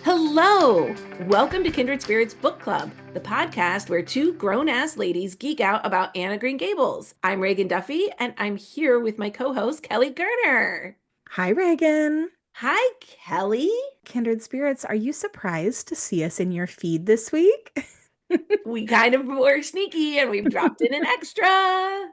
Hello! Welcome to Kindred Spirits Book Club, the podcast where two grown-ass ladies geek out about Anne of Green Gables. I'm Reagan Duffy, and I'm here with my co-host, Kelly Gerner. Hi, Reagan. Hi, Kelly. Kindred Spirits, are you surprised to see us in your feed this week? We kind of were sneaky, and we've dropped in an extra.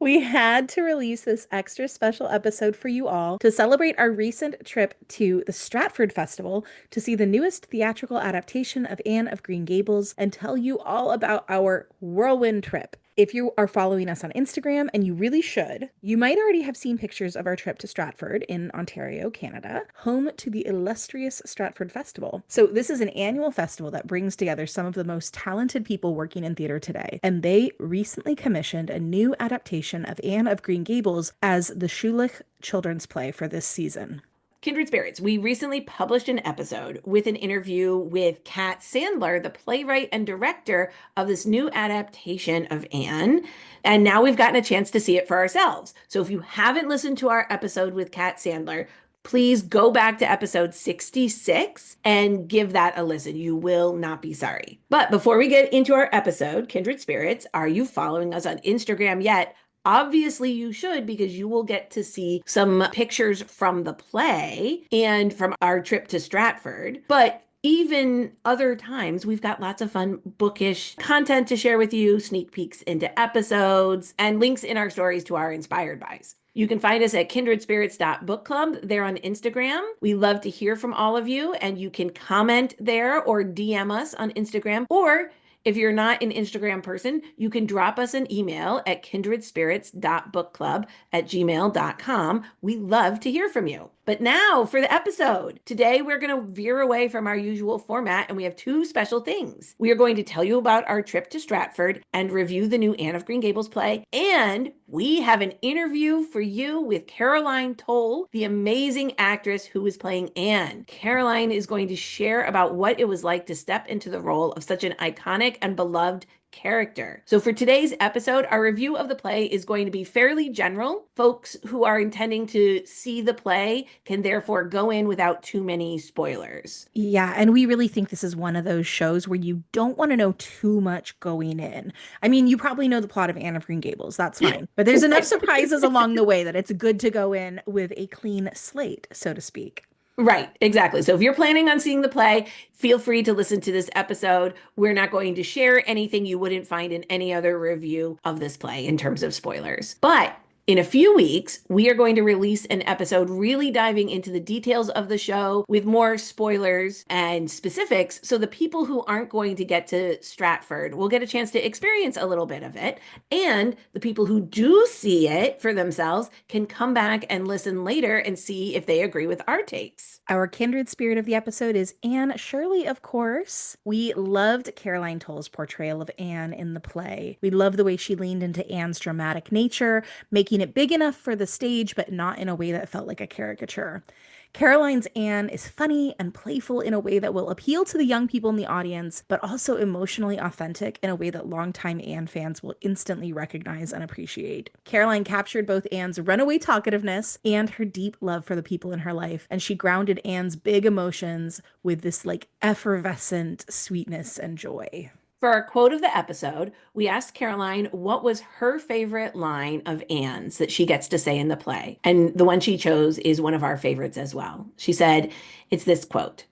We had to release this extra special episode for you all to celebrate our recent trip to the Stratford Festival to see the newest theatrical adaptation of Anne of Green Gables and tell you all about our whirlwind trip. If you are following us on Instagram, and you really should, you might already have seen pictures of our trip to Stratford in Ontario, Canada, home to the illustrious Stratford Festival. So this is an annual festival that brings together some of the most talented people working in theater today, and they recently commissioned a new adaptation of Anne of Green Gables as the Schulich children's play for this season. Kindred Spirits, we recently published an episode with an interview with Kat Sandler, the playwright and director of this new adaptation of Anne. And now we've gotten a chance to see it for ourselves. So if you haven't listened to our episode with Kat Sandler, please go back to episode 66 and give that a listen. You will not be sorry. But before we get into our episode, Kindred Spirits, are you following us on Instagram yet? Obviously, you should, because you will get to see some pictures from the play and from our trip to Stratford. But even other times, we've got lots of fun bookish content to share with you, sneak peeks into episodes, and links in our stories to our inspired buys. You can find us at kindredspirits.bookclub there on Instagram. We love to hear from all of you, and you can comment there or DM us on Instagram, or if you're not an Instagram person, you can drop us an email at kindredspirits.bookclub@gmail.com. We love to hear from you. But now for the episode. Today, we're going to veer away from our usual format, and we have two special things. We are going to tell you about our trip to Stratford and review the new Anne of Green Gables play. And we have an interview for you with Caroline Toal, the amazing actress who is playing Anne. Caroline is going to share about what it was like to step into the role of such an iconic and beloved character. So for today's episode, our review of the play is going to be fairly general. Folks who are intending to see the play can therefore go in without too many spoilers. Yeah, and we really think this is one of those shows where you don't want to know too much going in. I mean, you probably know the plot of Anne of Green Gables, that's fine. But there's enough surprises along the way that it's good to go in with a clean slate, so to speak. Right, exactly. So if you're planning on seeing the play, feel free to listen to this episode. We're not going to share anything you wouldn't find in any other review of this play in terms of spoilers. But in a few weeks, we are going to release an episode really diving into the details of the show with more spoilers and specifics. So the people who aren't going to get to Stratford will get a chance to experience a little bit of it. And the people who do see it for themselves can come back and listen later and see if they agree with our takes. Our kindred spirit of the episode is Anne Shirley, of course. We loved Caroline Toll's portrayal of Anne in the play. We love the way she leaned into Anne's dramatic nature, making it big enough for the stage, but not in a way that felt like a caricature. Caroline's Anne is funny and playful in a way that will appeal to the young people in the audience, but also emotionally authentic in a way that longtime Anne fans will instantly recognize and appreciate. Caroline captured both Anne's runaway talkativeness and her deep love for the people in her life, and she grounded Anne's big emotions with this effervescent sweetness and joy. For our quote of the episode, we asked Caroline what was her favorite line of Anne's that she gets to say in the play. And the one she chose is one of our favorites as well. She said, it's this quote: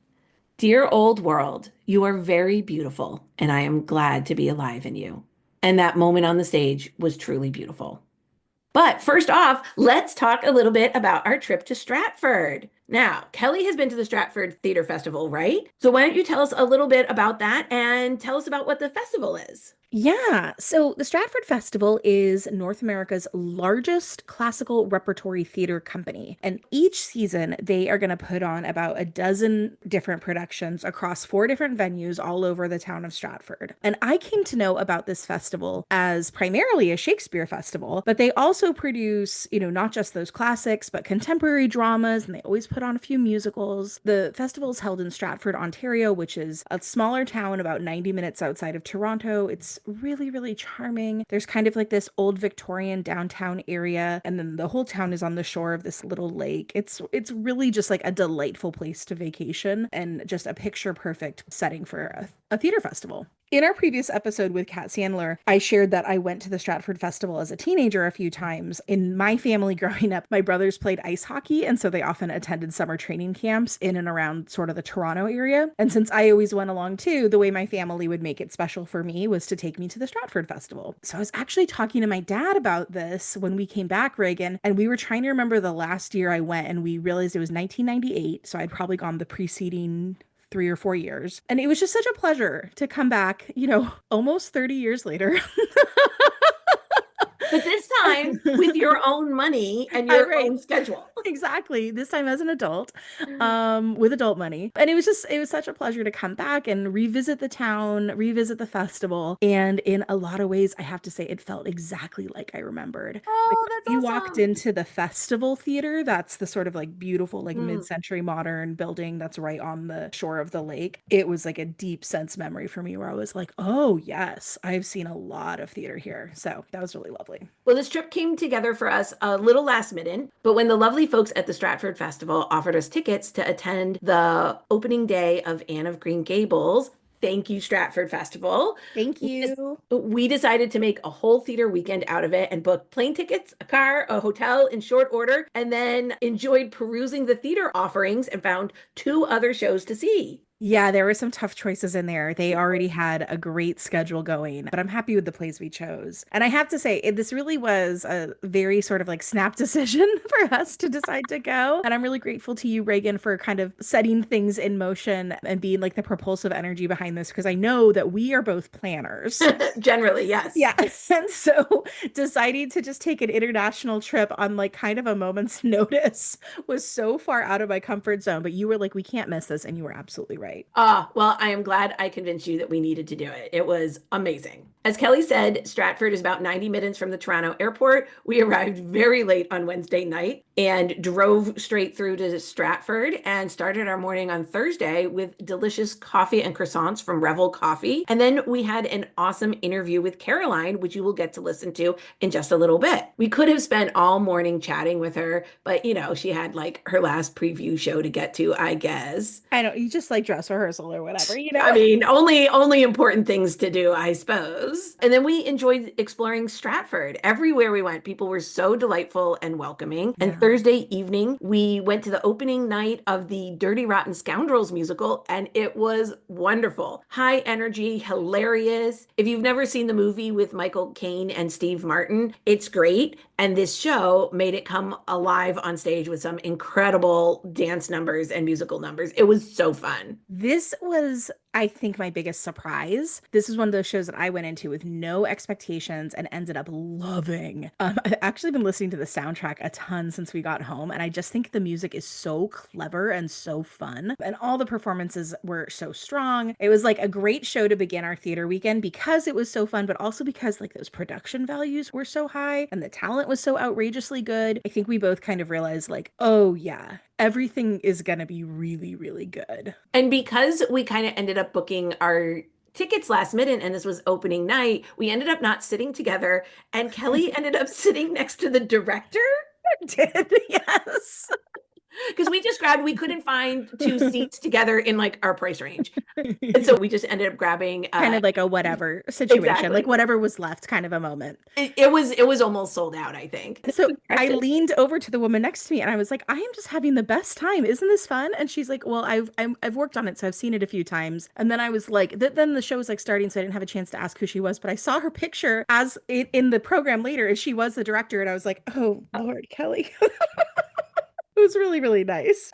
"Dear old world, you are very beautiful, and I am glad to be alive in you." And that moment on the stage was truly beautiful. But first off, let's talk a little bit about our trip to Stratford. Now, Kelly has been to the Stratford Theater Festival, right? So why don't you tell us a little bit about that and tell us about what the festival is? Yeah, so the Stratford Festival is North America's largest classical repertory theater company. And each season, they are going to put on about a dozen different productions across 4 different venues all over the town of Stratford. And I came to know about this festival as primarily a Shakespeare festival, but they also produce, not just those classics, but contemporary dramas, and they always put on a few musicals. The festival is held in Stratford, Ontario, which is a smaller town about 90 minutes outside of Toronto. It's really, really charming. There's kind of like this old Victorian downtown area, and then the whole town is on the shore of this little lake. It's really just like a delightful place to vacation and just a picture perfect setting for a theater festival. In our previous episode with Kat Sandler, I shared that I went to the Stratford Festival as a teenager a few times. In my family growing up, my brothers played ice hockey, and so they often attended summer training camps in and around sort of the Toronto area. And since I always went along too, the way my family would make it special for me was to take me to the Stratford Festival. So I was actually talking to my dad about this when we came back, Reagan, and we were trying to remember the last year I went, and we realized it was 1998. So I'd probably gone the preceding 3 or 4 years. And it was just such a pleasure to come back, almost 30 years later. But this time with your own money and your Right. own schedule. Exactly. This time as an adult, with adult money. And it was such a pleasure to come back and revisit the town, revisit the festival. And in a lot of ways, I have to say, it felt exactly like I remembered. Like Oh, when we that's walked awesome. into the festival theater, that's the sort of like beautiful, like Mm. mid-century modern building that's right on the shore of the lake. It was like a deep sense memory for me where I was like, oh, yes, I've seen a lot of theater here. So that was really lovely. Well, this trip came together for us a little last minute, but when the lovely folks at the Stratford Festival offered us tickets to attend the opening day of Anne of Green Gables, thank you, Stratford Festival. Thank We, des- you. we decided to make a whole theater weekend out of it and booked plane tickets, a car, a hotel in short order, and then enjoyed perusing the theater offerings and found two other shows to see. Yeah, there were some tough choices in there. They already had a great schedule going, but I'm happy with the plays we chose. And I have to say, this really was a very sort of like snap decision for us to decide to go. And I'm really grateful to you, Reagan, for kind of setting things in motion and being like the propulsive energy behind this, because I know that we are both planners. Generally, yes. Yeah. And so deciding to just take an international trip on like kind of a moment's notice was so far out of my comfort zone. But you were like, we can't miss this. And you were absolutely right. Well, I am glad I convinced you that we needed to do it. It was amazing. As Kelly said, Stratford is about 90 minutes from the Toronto airport. We arrived very late on Wednesday night and drove straight through to Stratford and started our morning on Thursday with delicious coffee and croissants from Revel Coffee. And then we had an awesome interview with Caroline, which you will get to listen to in just a little bit. We could have spent all morning chatting with her, but she had like her last preview show to get to, I guess. I know you just like dress rehearsal or whatever, I mean, only important things to do, I suppose. And then we enjoyed exploring Stratford. Everywhere we went, people were so delightful and welcoming. And Yeah. Thursday evening, we went to the opening night of the Dirty Rotten Scoundrels musical, and it was wonderful. High energy, hilarious. If you've never seen the movie with Michael Caine and Steve Martin, it's great. And this show made it come alive on stage with some incredible dance numbers and musical numbers. It was so fun. This was, I think, my biggest surprise. This is one of those shows that I went into with no expectations and ended up loving. I've actually been listening to the soundtrack a ton since we got home, and I just think the music is so clever and so fun. And all the performances were so strong. It was like a great show to begin our theater weekend because it was so fun, but also because like those production values were so high and the talent was so outrageously good. I think we both kind of realized, like, oh, yeah, everything is going to be really, really good. And because we kind of ended up booking our tickets last minute and this was opening night, we ended up not sitting together. And Kelly ended up sitting next to the director Did, yes. because we couldn't find two seats together in like our price range. And so we just ended up grabbing Kind of like a whatever situation, like exactly. whatever was left kind of a moment. It was almost sold out, I think. So I leaned over to the woman next to me and I was like, I am just having the best time. Isn't this fun? And she's like, well, I've worked on it, so I've seen it a few times. And then I was like, then the show was like starting, so I didn't have a chance to ask who she was, but I saw her picture as in the program later, and she was the director. And I was like, oh, Lord, Kelly. It was really, really nice.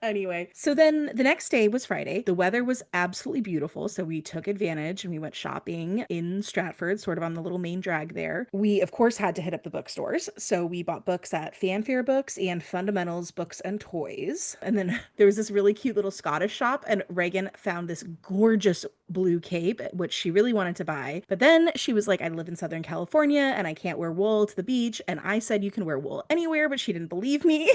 Anyway, so then the next day was Friday. The weather was absolutely beautiful. So we took advantage and we went shopping in Stratford, sort of on the little main drag there. We, of course, had to hit up the bookstores. So we bought books at Fanfare Books and Fundamentals Books and Toys. And then there was this really cute little Scottish shop, and Reagan found this gorgeous blue cape, which she really wanted to buy. But then she was like, I live in Southern California and I can't wear wool to the beach. And I said, you can wear wool anywhere, but she didn't believe me.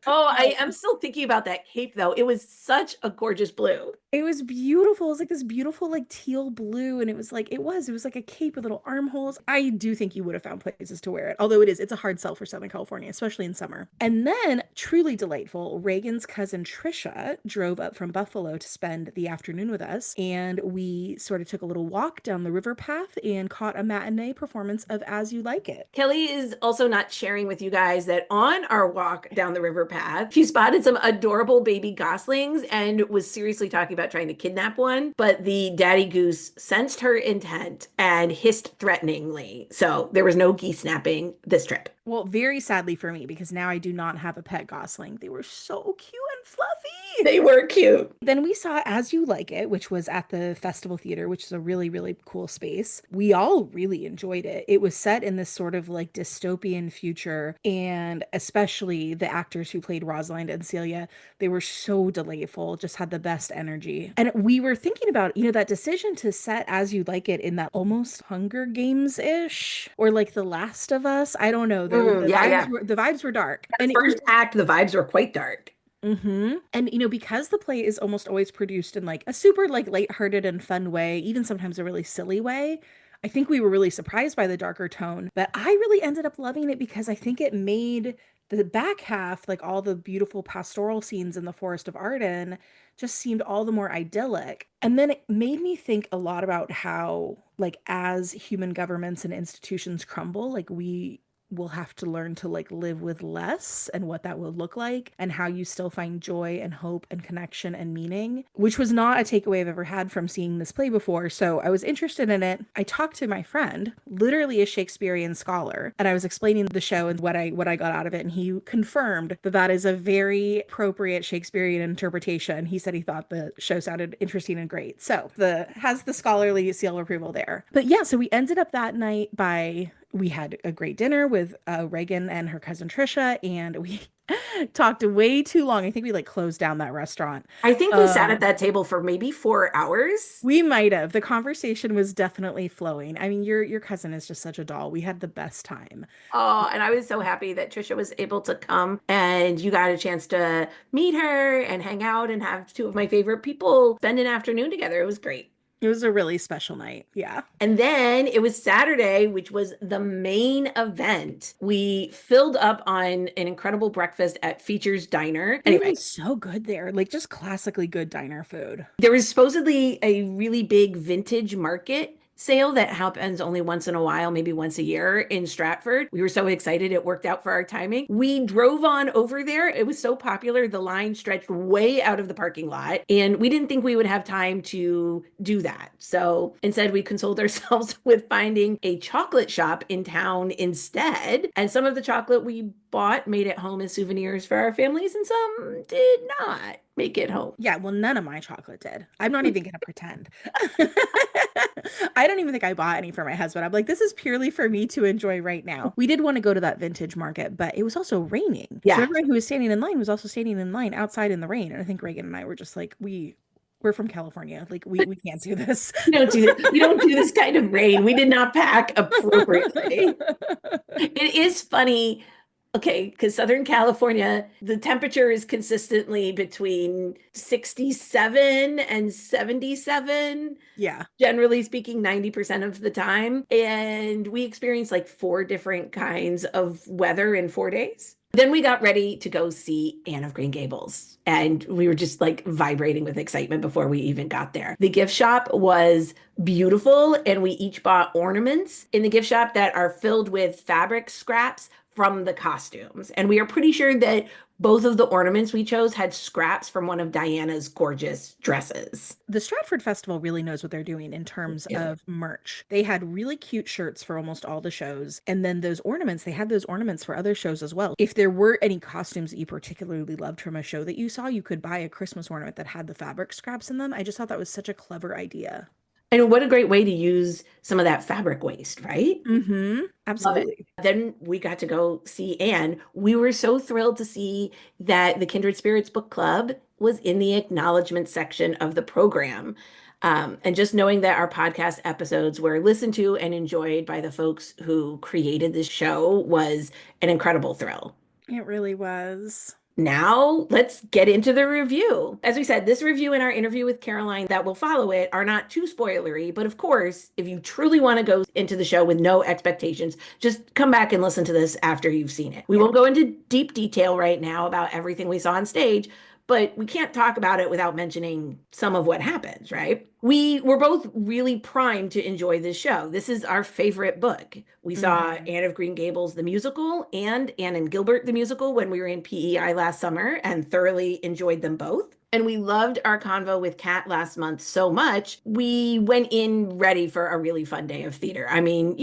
Oh, I am still thinking about that cape though. It was such a gorgeous blue. It was beautiful. It was like this beautiful, like teal blue. And it was like a cape with little armholes. I do think you would have found places to wear it. Although it's a hard sell for Southern California, especially in summer. And then, truly delightful, Reagan's cousin Trisha drove up from Buffalo to spend the afternoon with us. And we sort of took a little walk down the river path and caught a matinee performance of As You Like It. Kelly is also not sharing with you guys that on our walk down the river path, she spotted some adorable baby goslings and was seriously talking about trying to kidnap one. But the daddy goose sensed her intent and hissed threateningly. So there was no geese snapping this trip. Well, very sadly for me, because now I do not have a pet gosling. They were so cute and fluffy. They were cute. Then we saw As You Like It, which was at the Festival Theater, which is a really, really cool space. We all really enjoyed it. It was set in this sort of like dystopian future, and especially the actors who played Rosalind and Celia, they were so delightful, just had the best energy. And we were thinking about, that decision to set As You Like It in that almost Hunger Games-ish, or like The Last of Us. I don't know. The Yeah, vibes yeah. were the vibes were dark. That first act, the vibes were quite dark. And because the play is almost always produced in like a super like lighthearted and fun way, even sometimes a really silly way, I think we were really surprised by the darker tone. But I really ended up loving it because I think it made the back half, like all the beautiful pastoral scenes in the Forest of Arden, just seemed all the more idyllic. And then it made me think a lot about how, like, as human governments and institutions crumble, like we will have to learn to like live with less, and what that will look like, and how you still find joy and hope and connection and meaning, which was not a takeaway I've ever had from seeing this play before. So I was interested in it. I talked to my friend, literally a Shakespearean scholar, and I was explaining the show and what I got out of it, and he confirmed that that is a very appropriate Shakespearean interpretation. He said he thought the show sounded interesting and great. So the has the scholarly seal of approval there. But yeah, so we ended up that night we had a great dinner with Reagan and her cousin Trisha, and we talked way too long. I think we like closed down that restaurant. I think we sat at that table for maybe 4 hours. We might have. The conversation was definitely flowing. I mean, your cousin is just such a doll. We had the best time. Oh, and I was so happy that Trisha was able to come and you got a chance to meet her and hang out and have two of my favorite people spend an afternoon together. It was great. It was a really special night. Yeah. And then it was Saturday, which was the main event. We filled up on an incredible breakfast at Features Diner. It Anyway, was so good there. Like just classically good diner food. there was supposedly a really big vintage market sale that happens only once in a while, maybe once a year in Stratford. We were so excited. It worked out for our timing. We drove on over there. It was so popular. The line stretched way out of the parking lot, and we didn't think we would have time to do that. So instead, we consoled ourselves with finding a chocolate shop in town instead. And some of the chocolate we bought made it home as souvenirs for our families, and some did not make it home. Yeah, well, none of my chocolate did. I'm not even going to pretend. I don't even think I bought any for my husband. I'm like, this is purely for me to enjoy right now. We did want to go to that vintage market, but it was also raining. Yeah. So everyone who was standing in line was also standing in line outside in the rain. And I think Reagan and I were just like, we're from California. Like we can't do this. We don't do this kind of rain. We did not pack appropriately. It is funny. Okay, because Southern California, the temperature is consistently between 67 and 77. Yeah. Generally speaking, 90% of the time. And we experienced like 4 different kinds of weather in 4 days. Then we got ready to go see Anne of Green Gables. And we were just like vibrating with excitement before we even got there. The gift shop was beautiful, and we each bought ornaments in the gift shop that are filled with fabric scraps from the costumes. And we are pretty sure that both of the ornaments we chose had scraps from one of Diana's gorgeous dresses. The Stratford Festival really knows what they're doing in terms of merch. They had really cute shirts for almost all the shows. And then those ornaments, they had those ornaments for other shows as well. If there were any costumes that you particularly loved from a show that you saw, you could buy a Christmas ornament that had the fabric scraps in them. I just thought that was such a clever idea. And what a great way to use some of that fabric waste, right? Mm-hmm. Absolutely. Then we got to go see Anne. We were so thrilled to see that the Kindred Spirits book club was in the acknowledgement section of the program. And just knowing that our podcast episodes were listened to and enjoyed by the folks who created this show was an incredible thrill. It really was. Now, let's get into the review. As we said, this review and our interview with Caroline that will follow it are not too spoilery, but of course, if you truly want to go into the show with no expectations, just come back and listen to this after you've seen it. We Yeah. won't go into deep detail right now about everything we saw on stage, but we can't talk about it without mentioning some of what happens, right? We were both really primed to enjoy this show. This is our favorite book. We saw Mhm. Anne of Green Gables, the musical, and Anne and Gilbert, the musical, when we were in PEI last summer and thoroughly enjoyed them both. And we loved our convo with Kat last month so much, we went in ready for a really fun day of theater. I mean,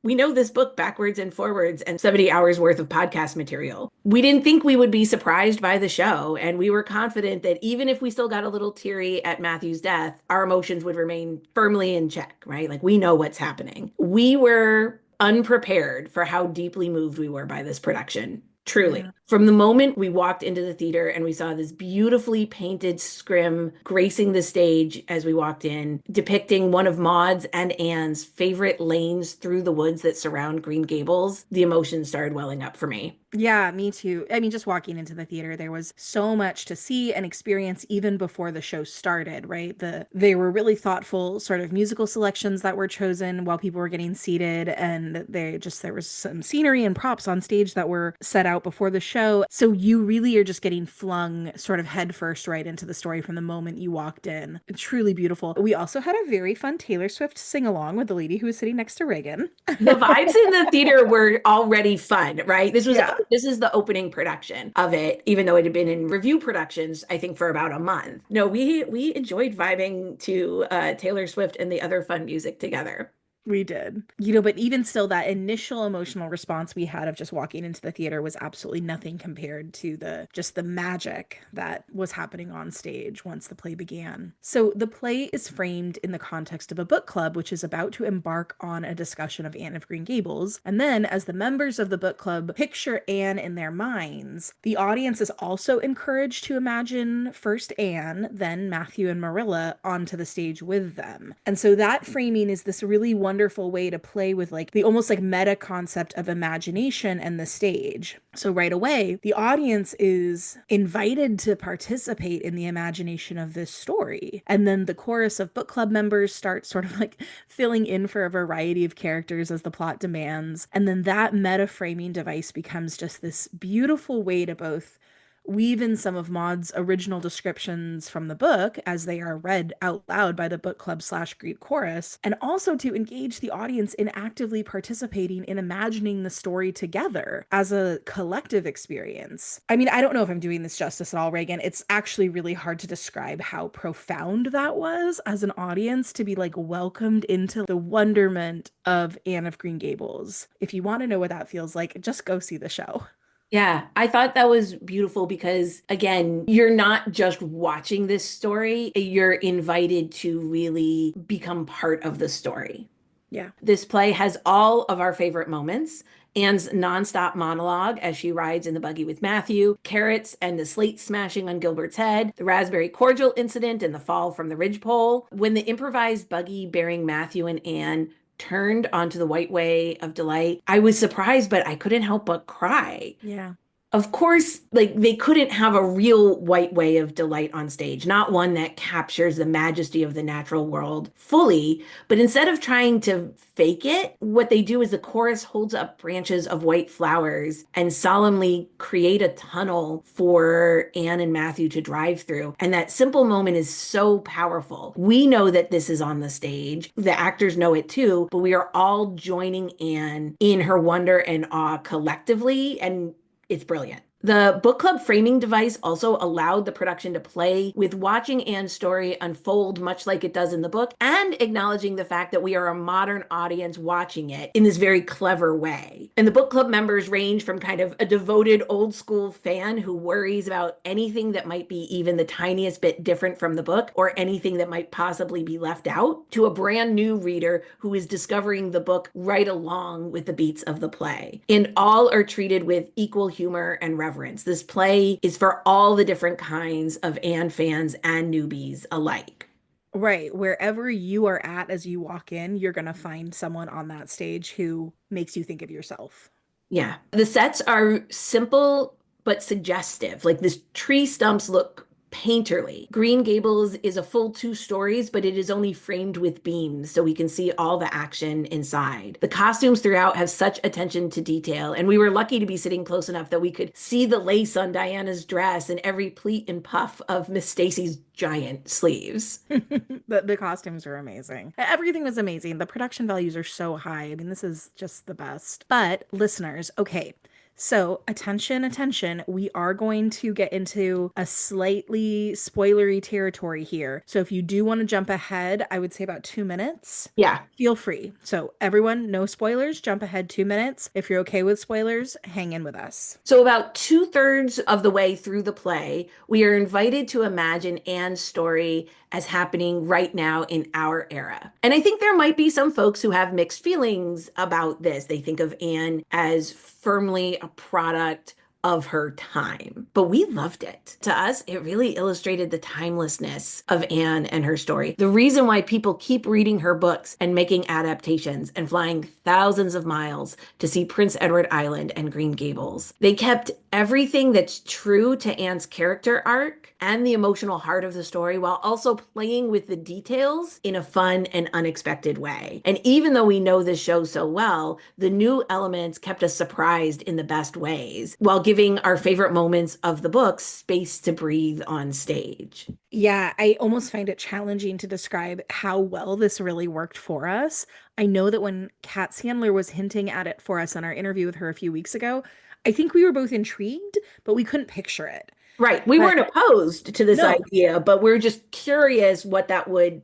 we know this book backwards and forwards and 70 hours worth of podcast material. We didn't think we would be surprised by the show, and we were confident that even if we still got a little teary at Matthew's death, our emotions would remain firmly in check, right? Like we know what's happening. We were unprepared for how deeply moved we were by this production. Truly. Yeah. From the moment we walked into the theater and we saw this beautifully painted scrim gracing the stage as we walked in, depicting one of Maud's and Anne's favorite lanes through the woods that surround Green Gables, the emotions started welling up for me. Yeah, me too. I mean, just walking into the theater, there was so much to see and experience even before the show started, right? They were really thoughtful sort of musical selections that were chosen while people were getting seated, and there was some scenery and props on stage that were set out before the show. So you really are just getting flung sort of headfirst right into the story from the moment you walked in. Truly beautiful. We also had a very fun Taylor Swift sing along with the lady who was sitting next to Reagan. The vibes in the theater were already fun, right? Yeah. This is the opening production of it, even though it had been in review productions, I think for about a month. No, we enjoyed vibing to Taylor Swift and the other fun music together. We did. But even still, that initial emotional response we had of just walking into the theater was absolutely nothing compared to the magic that was happening on stage once the play began. So the play is framed in the context of a book club, which is about to embark on a discussion of Anne of Green Gables. And then, as the members of the book club picture Anne in their minds, the audience is also encouraged to imagine first Anne, then Matthew and Marilla onto the stage with them. And so that framing is this really wonderful way to play with like the almost like meta concept of imagination and the stage. So right away, the audience is invited to participate in the imagination of this story. And then the chorus of book club members start sort of like filling in for a variety of characters as the plot demands. And then that meta framing device becomes just this beautiful way to both weave in some of Maud's original descriptions from the book as they are read out loud by the book club / Greek chorus, and also to engage the audience in actively participating in imagining the story together as a collective experience. I mean, I don't know if I'm doing this justice at all, Reagan. It's actually really hard to describe how profound that was as an audience to be like welcomed into the wonderment of Anne of Green Gables. If you want to know what that feels like, just go see the show. Yeah, I thought that was beautiful because, again, you're not just watching this story, you're invited to really become part of the story. Yeah. This play has all of our favorite moments. Anne's nonstop monologue as she rides in the buggy with Matthew, carrots and the slate smashing on Gilbert's head, the raspberry cordial incident and the fall from the ridgepole. When the improvised buggy bearing Matthew and Anne turned onto the white way of delight, I was surprised, but I couldn't help but cry. Yeah. Of course, like they couldn't have a real white way of delight on stage, not one that captures the majesty of the natural world fully. But instead of trying to fake it, what they do is the chorus holds up branches of white flowers and solemnly create a tunnel for Anne and Matthew to drive through. And that simple moment is so powerful. We know that this is on the stage. The actors know it too, but we are all joining Anne in her wonder and awe collectively. And it's brilliant. The book club framing device also allowed the production to play with watching Anne's story unfold much like it does in the book and acknowledging the fact that we are a modern audience watching it in this very clever way. And the book club members range from kind of a devoted old school fan who worries about anything that might be even the tiniest bit different from the book or anything that might possibly be left out to a brand new reader who is discovering the book right along with the beats of the play. And all are treated with equal humor and reverence. This play is for all the different kinds of Anne fans and newbies alike. Right. Wherever you are at as you walk in, you're going to find someone on that stage who makes you think of yourself. Yeah. The sets are simple but suggestive. Like this tree stumps look painterly. Green Gables is a full 2 stories, but it is only framed with beams, so we can see all the action inside. The costumes throughout have such attention to detail, and we were lucky to be sitting close enough that we could see the lace on Diana's dress and every pleat and puff of Miss Stacy's giant sleeves. The costumes are amazing. Everything was amazing. The production values are so high. I mean, this is just the best. But listeners, okay. So, attention, attention. We are going to get into a slightly spoilery territory here. So, if you do want to jump ahead, I would say about 2 minutes. Yeah. Feel free. So, everyone, no spoilers. Jump ahead 2 minutes. If you're okay with spoilers, hang in with us. So, about 2/3 of the way through the play, we are invited to imagine Anne's story as happening right now in our era. And I think there might be some folks who have mixed feelings about this. They think of Anne as firmly a product of her time, but we loved it. To us, it really illustrated the timelessness of Anne and her story. The reason why people keep reading her books and making adaptations and flying thousands of miles to see Prince Edward Island and Green Gables. They kept everything that's true to Anne's character arc and the emotional heart of the story while also playing with the details in a fun and unexpected way. And even though we know this show so well, the new elements kept us surprised in the best ways while giving our favorite moments of the book space to breathe on stage. Yeah, I almost find it challenging to describe how well this really worked for us. I know that when Kat Sandler was hinting at it for us in our interview with her a few weeks ago, I think we were both intrigued, but we couldn't picture it. Right. We But weren't opposed to this no, idea, but we're just curious what that would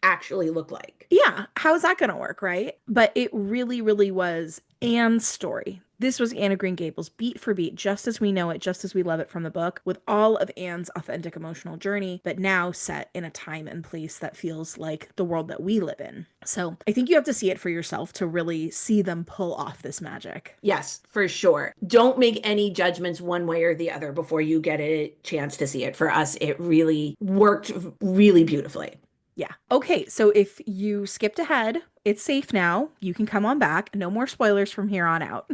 actually look like. yeah, how's that going to work, right? But it really, really was Anne's story. This was Anne of Green Gables, beat for beat, just as we know it, just as we love it from the book, with all of Anne's authentic emotional journey, but now set in a time and place that feels like the world that we live in. So I think you have to see it for yourself to really see them pull off this magic. Yes, for sure. Don't make any judgments one way or the other before you get a chance to see it. For us, it really worked really beautifully. Yeah. Okay, so if you skipped ahead, it's safe now. You can come on back. No more spoilers from here on out.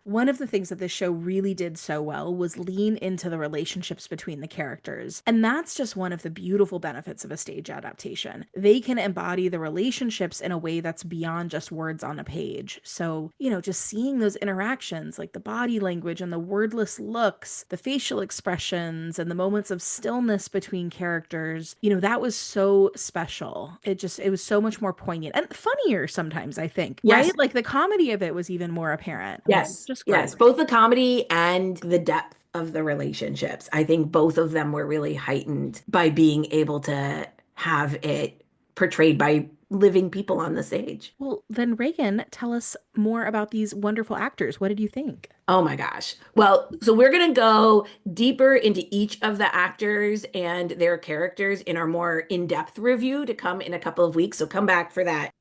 One of the things that this show really did so well was lean into the relationships between the characters. And that's just one of the beautiful benefits of a stage adaptation. They can embody the relationships in a way that's beyond just words on a page. So, just seeing those interactions, like the body language and the wordless looks, the facial expressions, and the moments of stillness between characters, that was so special. It was so much more poignant and funnier sometimes, I think, Yes. right? Like the comedy of it was even more apparent. Yes. Just Yes. great. Both the comedy and the depth of the relationships. I think both of them were really heightened by being able to have it portrayed by living people on the stage. Well, then Reagan, tell us more about these wonderful actors. What did you think? Oh my gosh. Well, so we're going to go deeper into each of the actors and their characters in our more in-depth review to come in a couple of weeks. So come back for that.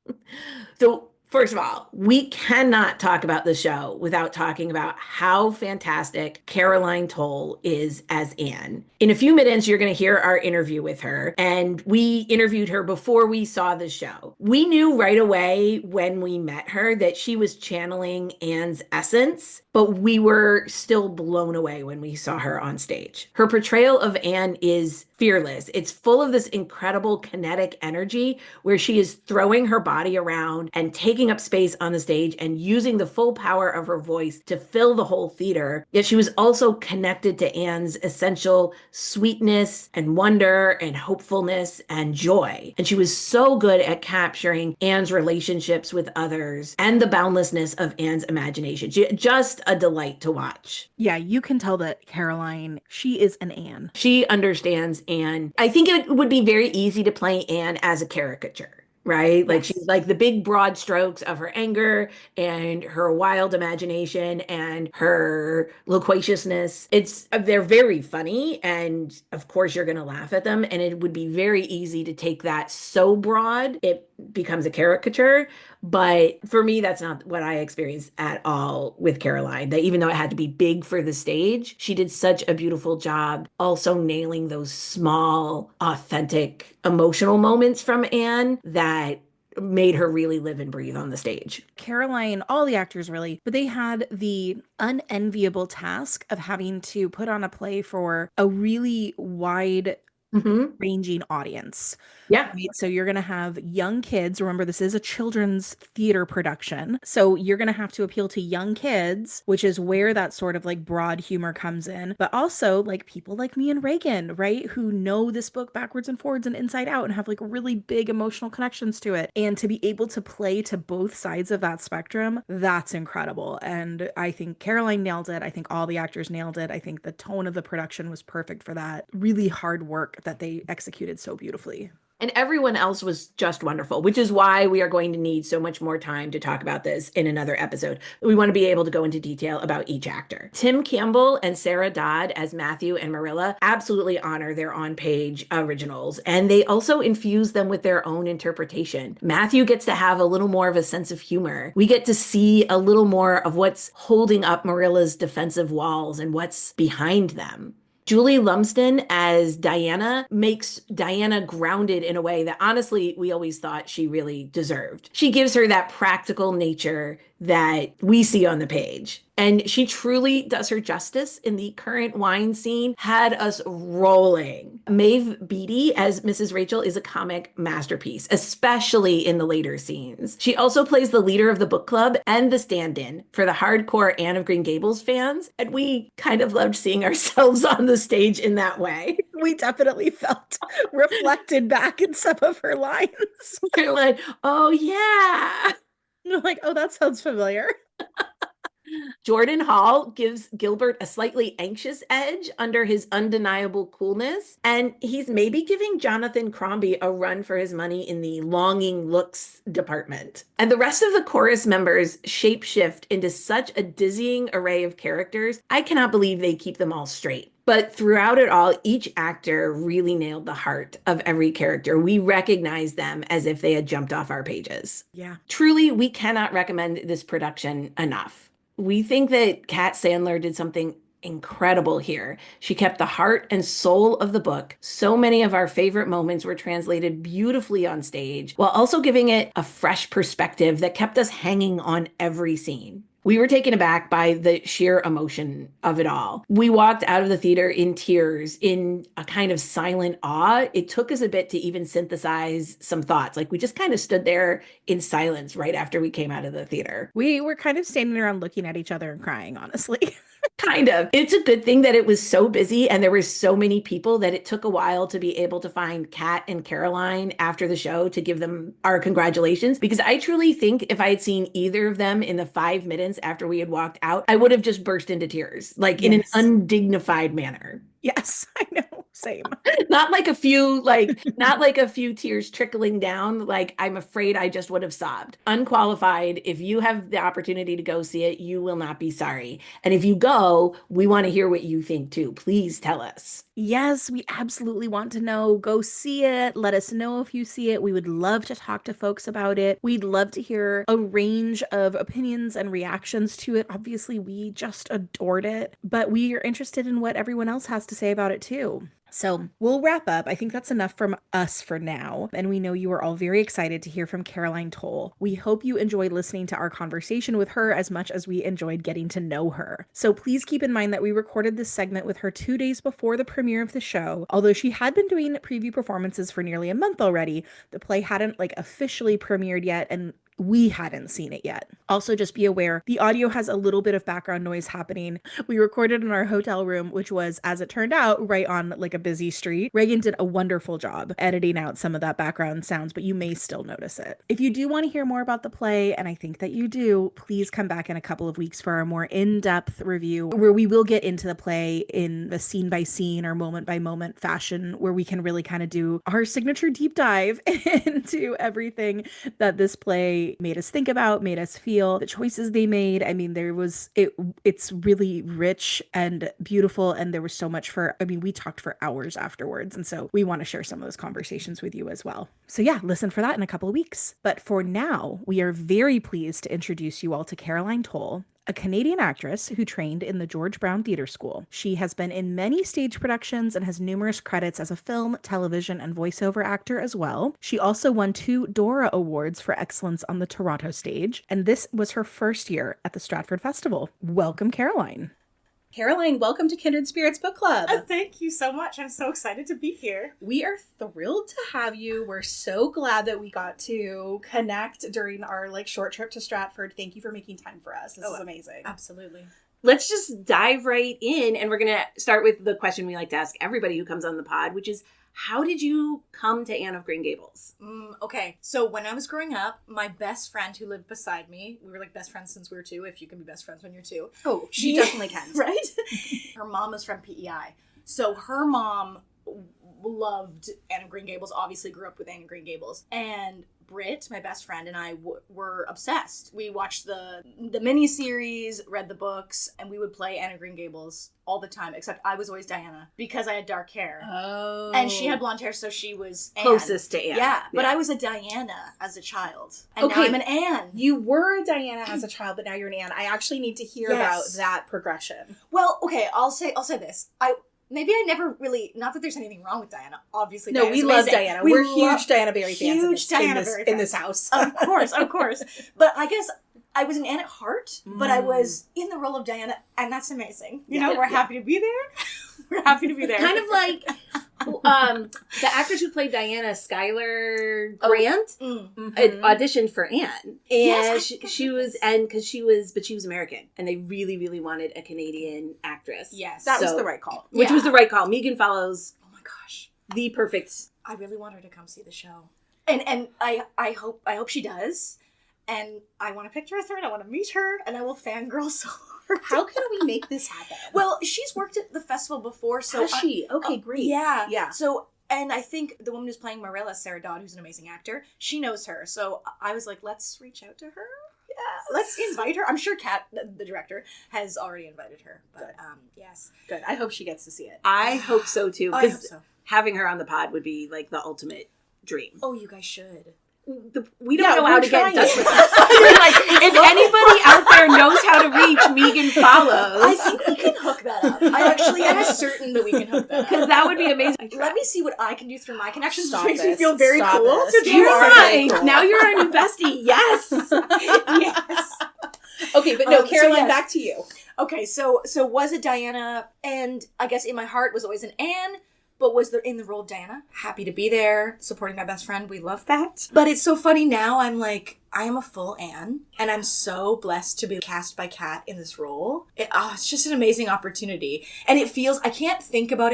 So first of all, we cannot talk about the show without talking about how fantastic Caroline Toal is as Anne. In a few minutes, you're going to hear our interview with her, and we interviewed her before we saw the show. We knew right away when we met her that she was channeling Anne's essence, but we were still blown away when we saw her on stage. Her portrayal of Anne is fearless. It's full of this incredible kinetic energy where she is throwing her body around and taking up space on the stage and using the full power of her voice to fill the whole theater. Yet she was also connected to Anne's essential sweetness and wonder and hopefulness and joy. And she was so good at capturing Anne's relationships with others and the boundlessness of Anne's imagination. Just a delight to watch. Yeah, you can tell that Caroline, she is an Anne. She understands Anne. I think it would be very easy to play Anne as a caricature, right? Like Yes. she's like the big broad strokes of her anger and her wild imagination and her loquaciousness. They're very funny, and of course you're going to laugh at them, and it would be very easy to take that so broad it becomes a caricature. But for me, that's not what I experienced at all with Caroline. That even though it had to be big for the stage, she did such a beautiful job also nailing those small, authentic, emotional moments from Anne that made her really live and breathe on the stage. Caroline, all the actors really, but they had the unenviable task of having to put on a play for a really wide Hmm. ranging audience. Yeah. Right? So you're going to have young kids. Remember, this is a children's theater production. So you're going to have to appeal to young kids, which is where that sort of like broad humor comes in. But also like people like me and Reagan, right? Who know this book backwards and forwards and inside out and have like really big emotional connections to it. And to be able to play to both sides of that spectrum, that's incredible. And I think Caroline nailed it. I think all the actors nailed it. I think the tone of the production was perfect for that. Really hard work that they executed so beautifully. And everyone else was just wonderful, which is why we are going to need so much more time to talk about this in another episode. We want to be able to go into detail about each actor. Tim Campbell and Sarah Dodd as Matthew and Marilla absolutely honor their on-page originals, and they also infuse them with their own interpretation. Matthew gets to have a little more of a sense of humor. We get to see a little more of what's holding up Marilla's defensive walls and what's behind them. Julie Lumsden as Diana makes Diana grounded in a way that honestly we always thought she really deserved. She gives her that practical nature that we see on the page. And she truly does her justice in the current wine scene, had us rolling. Maeve Beatty as Mrs. Rachel is a comic masterpiece, especially in the later scenes. She also plays the leader of the book club and the stand-in for the hardcore Anne of Green Gables fans. And we kind of loved seeing ourselves on the stage in that way. We definitely felt reflected back in some of her lines. We're like, oh yeah. You're like, oh, that sounds familiar. Jordan Hall gives Gilbert a slightly anxious edge under his undeniable coolness, and he's maybe giving Jonathan Crombie a run for his money in the longing looks department. And the rest of the chorus members shapeshift into such a dizzying array of characters, I cannot believe they keep them all straight. But throughout it all, each actor really nailed the heart of every character. We recognize them as if they had jumped off our pages. Yeah. Truly, we cannot recommend this production enough. We think that Kat Sandler did something incredible here. She kept the heart and soul of the book. So many of our favorite moments were translated beautifully on stage, while also giving it a fresh perspective that kept us hanging on every scene. We were taken aback by the sheer emotion of it all. We walked out of the theater in tears, in a kind of silent awe. It took us a bit to even synthesize some thoughts. Like we just kind of stood there in silence right after we came out of the theater. We were kind of standing around looking at each other and crying, honestly. Kind of. It's a good thing that it was so busy and there were so many people that it took a while to be able to find Kat and Caroline after the show to give them our congratulations. Because I truly think if I had seen either of them in the 5 minutes after we had walked out, I would have just burst into tears, like in an Yes. undignified manner. Yes, I know. Same. Not like a few tears trickling down. Like I'm afraid I just would have sobbed. Unqualified. If you have the opportunity to go see it, you will not be sorry. And if you go, we want to hear what you think too. Please tell us. Yes, we absolutely want to know. Go see it. Let us know if you see it. We would love to talk to folks about it. We'd love to hear a range of opinions and reactions to it. Obviously, we just adored it, but we are interested in what everyone else has to say about it too. So we'll wrap up. I think that's enough from us for now. And we know you are all very excited to hear from Caroline Toal. We hope you enjoyed listening to our conversation with her as much as we enjoyed getting to know her. So please keep in mind that we recorded this segment with her 2 days before the premiere of the show. Although she had been doing preview performances for nearly a month already, the play hadn't like officially premiered yet, and we hadn't seen it yet. Also, just be aware, the audio has a little bit of background noise happening. We recorded in our hotel room, which was, as it turned out, right on like a busy street. Reagan did a wonderful job editing out some of that background sounds, but you may still notice it. If you do want to hear more about the play, and I think that you do, please come back in a couple of weeks for a more in-depth review where we will get into the play in the scene by scene or moment by moment fashion, where we can really kind of do our signature deep dive into everything that this play made us think about, made us feel, the choices they made. I mean, it's really rich and beautiful, and there was so much we talked for hours afterwards, and so we want to share some of those conversations with you as well. So yeah, listen for that in a couple of weeks. But for now, we are very pleased to introduce you all to Caroline Toal, a Canadian actress who trained in the George Brown Theatre School. She has been in many stage productions and has numerous credits as a film, television, and voiceover actor as well. She also won 2 Dora Awards for excellence on the Toronto stage, and this was her first year at the Stratford Festival. Welcome, Caroline. Caroline, welcome to Kindred Spirits Book Club. Thank you so much. I'm so excited to be here. We are thrilled to have you. We're so glad that we got to connect during our short trip to Stratford. Thank you for making time for us. This is amazing. Absolutely. Let's just dive right in, and we're going to start with the question we like to ask everybody who comes on the pod, which is, how did you come to Anne of Green Gables? Okay, so when I was growing up, my best friend who lived beside me, we were best friends since we were 2, if you can be best friends when you're 2. Oh, she definitely can. Right? Her mom was from PEI. So her mom loved Anne of Green Gables, obviously grew up with Anne of Green Gables. And Britt, my best friend, and I were obsessed. We watched the miniseries, read the books, and we would play Anne of Green Gables all the time, except I was always Diana because I had dark hair. Oh. And she had blonde hair, so she was Anne. Closest to Anne. Yeah, but I was a Diana as a child. And now I'm an Anne. You were a Diana as a child, but now you're an Anne. I actually need to hear about that progression. Well, okay, I'll say this. Maybe I never really, not that there's anything wrong with Diana. Obviously, No, Diana's we love amazing. Diana. We're huge Diana Barry fans in this fans. house. Of course. But I guess I was an Anne at heart, but I was in the role of Diana, and that's amazing. You know, we're happy to be there. We're happy to be there. Kind of like the actress who played Diana, Skylar Grant, auditioned for Anne, and she was American, and they really, really wanted a Canadian actress. Yes, that was the right call. Which was the right call. Megan follows. Oh my gosh, the perfect. I really want her to come see the show, and I hope she does. And I want a picture with her, and I want to meet her, and I will fangirl so hard. How can we make this happen? Well, she's worked at the festival before, so... Has she? Okay, great. Yeah. So, and I think the woman who's playing Marilla, Sarah Dodd, who's an amazing actor, she knows her. So I was like, let's reach out to her. Yeah. Let's invite her. I'm sure Kat, the director, has already invited her. But, yes. Good. I hope she gets to see it. I hope so, too. I hope so. Having her on the pod would be, the ultimate dream. Oh, you guys should. We don't know how to get in touch with her. If anybody out there knows how to reach Megan Follows, I think we can hook that up. I actually am certain that we can hook that up. Because that would be amazing. Let me see what I can do through my connections. Stop makes this. me feel very Stop cool. this. To You do are this. very cool. Now you're our new bestie. Yes. Yes. Okay, but no, Caroline, so yes. back to you. Okay, so was it Diana, and I guess in my heart was always an Anne, but was there in the role of Diana. Happy to be there, supporting my best friend. We love that. But it's so funny now. I'm like, I am a full Anne, and I'm so blessed to be cast by Kat in this role. It's just an amazing opportunity. And it feels, I couldn't think about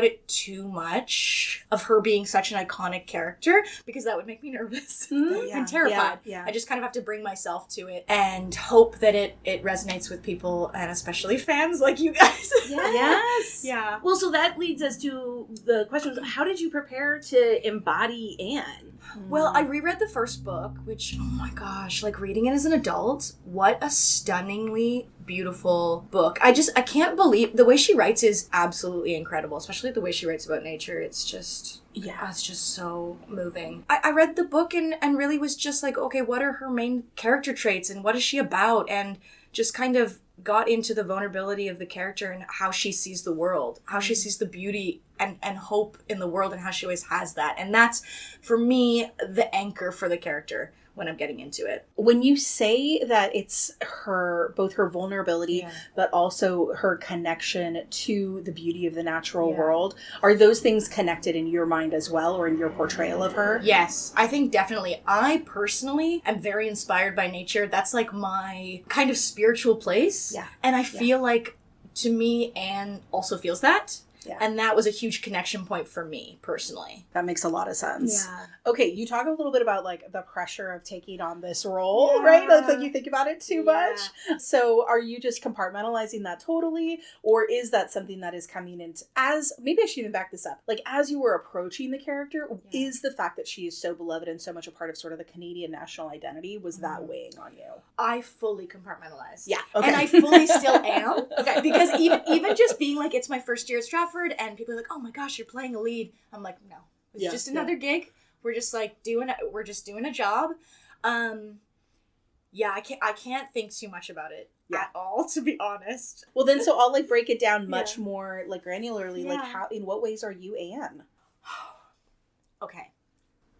it too much of her being such an iconic character, because that would make me nervous and terrified. Yeah. I just kind of have to bring myself to it and hope that it resonates with people, and especially fans like you guys. Yes. Yeah. Well, so that leads us to the question of, how did you prepare to embody Anne? Well, I reread the first book, which, oh my gosh, reading it as an adult, what a stunningly beautiful book. I can't believe, the way she writes is absolutely incredible, especially the way she writes about nature. It's just, it's just so moving. I read the book and really was just like, okay, what are her main character traits and what is she about? And just kind of got into the vulnerability of the character and how she sees the world, how she sees the beauty and hope in the world, and how she always has that. And that's, for me, the anchor for the character when I'm getting into it. When you say that it's both her vulnerability, but also her connection to the beauty of the natural world, are those things connected in your mind as well, or in your portrayal of her? Yes, I think definitely. I personally am very inspired by nature. That's my kind of spiritual place. Yeah. And I feel like, to me, Anne also feels that. Yeah. And that was a huge connection point for me, personally. That makes a lot of sense. Yeah. Okay, you talk a little bit about the pressure of taking on this role, right? It's you think about it too much. So are you just compartmentalizing that totally? Or is that something that is coming into, maybe I should even back this up. As you were approaching the character, is the fact that she is so beloved and so much a part of sort of the Canadian national identity, was that weighing on you? I fully compartmentalized. Yeah. Okay. And I fully still am. Okay. Because even just being it's my first year at Stratford, and people are like, oh my gosh, you're playing a lead. I'm like, no, it's just another gig. We're just doing a job. Yeah, I can't think too much about it at all, to be honest. Well, then, so I'll like break it down much more like granularly. Yeah. Like, how, in what ways are you Anne? Okay.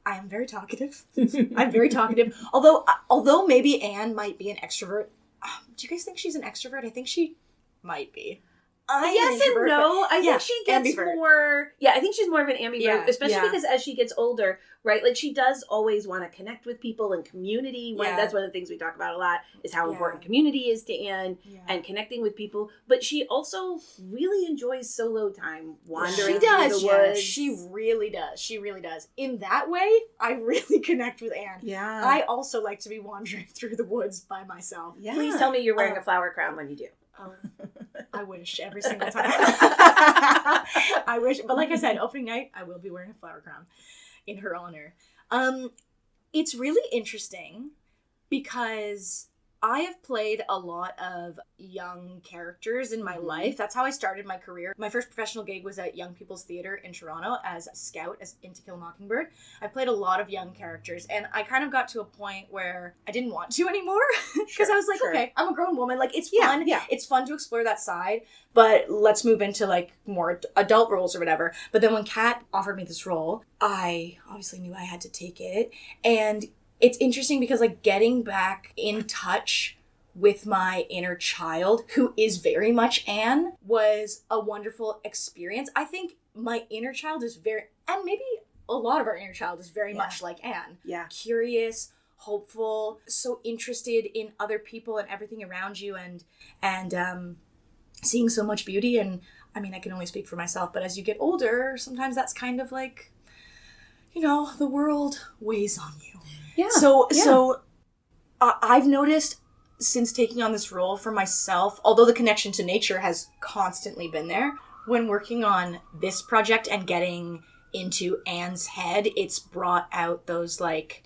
I am very talkative. I'm very talkative. Although maybe Anne might be an extrovert. Do you guys think she's an extrovert? I think she might be. Yes and no. I think she gets ambivert. more. Yeah, I think she's more of an ambivert, especially Yeah. because as she gets older, right? Like she does always want to connect with people and community. Yeah. That's one of the things we talk about a lot is how important community is to Anne and connecting with people. But she also really enjoys solo time, wandering through the woods. She really does. She really does. In that way, I really connect with Anne. Yeah. I also like to be wandering through the woods by myself. Yeah. Please tell me you're wearing a flower crown when you do. I wish every single time. I wish, but like I said, opening night, I will be wearing a flower crown in her honor. It's really interesting because I have played a lot of young characters in my life. That's how I started my career. My first professional gig was at Young People's Theatre in Toronto as a scout in To Kill a Mockingbird. I played a lot of young characters, and I kind of got to a point where I didn't want to anymore because I was like, okay, I'm a grown woman. Like, it's fun. Yeah. It's fun to explore that side, but let's move into like more adult roles or whatever. But then when Kat offered me this role, I obviously knew I had to take it. And it's interesting because like getting back in touch with my inner child, who is very much Anne, was a wonderful experience. I think my inner child is and maybe a lot of our inner child is very much like Anne. Yeah. Curious, hopeful, so interested in other people and everything around you, and seeing so much beauty. And I mean, I can only speak for myself, but as you get older, sometimes that's kind of like, the world weighs on you. Yeah. So I've noticed since taking on this role for myself, although the connection to nature has constantly been there, when working on this project and getting into Anne's head, it's brought out those like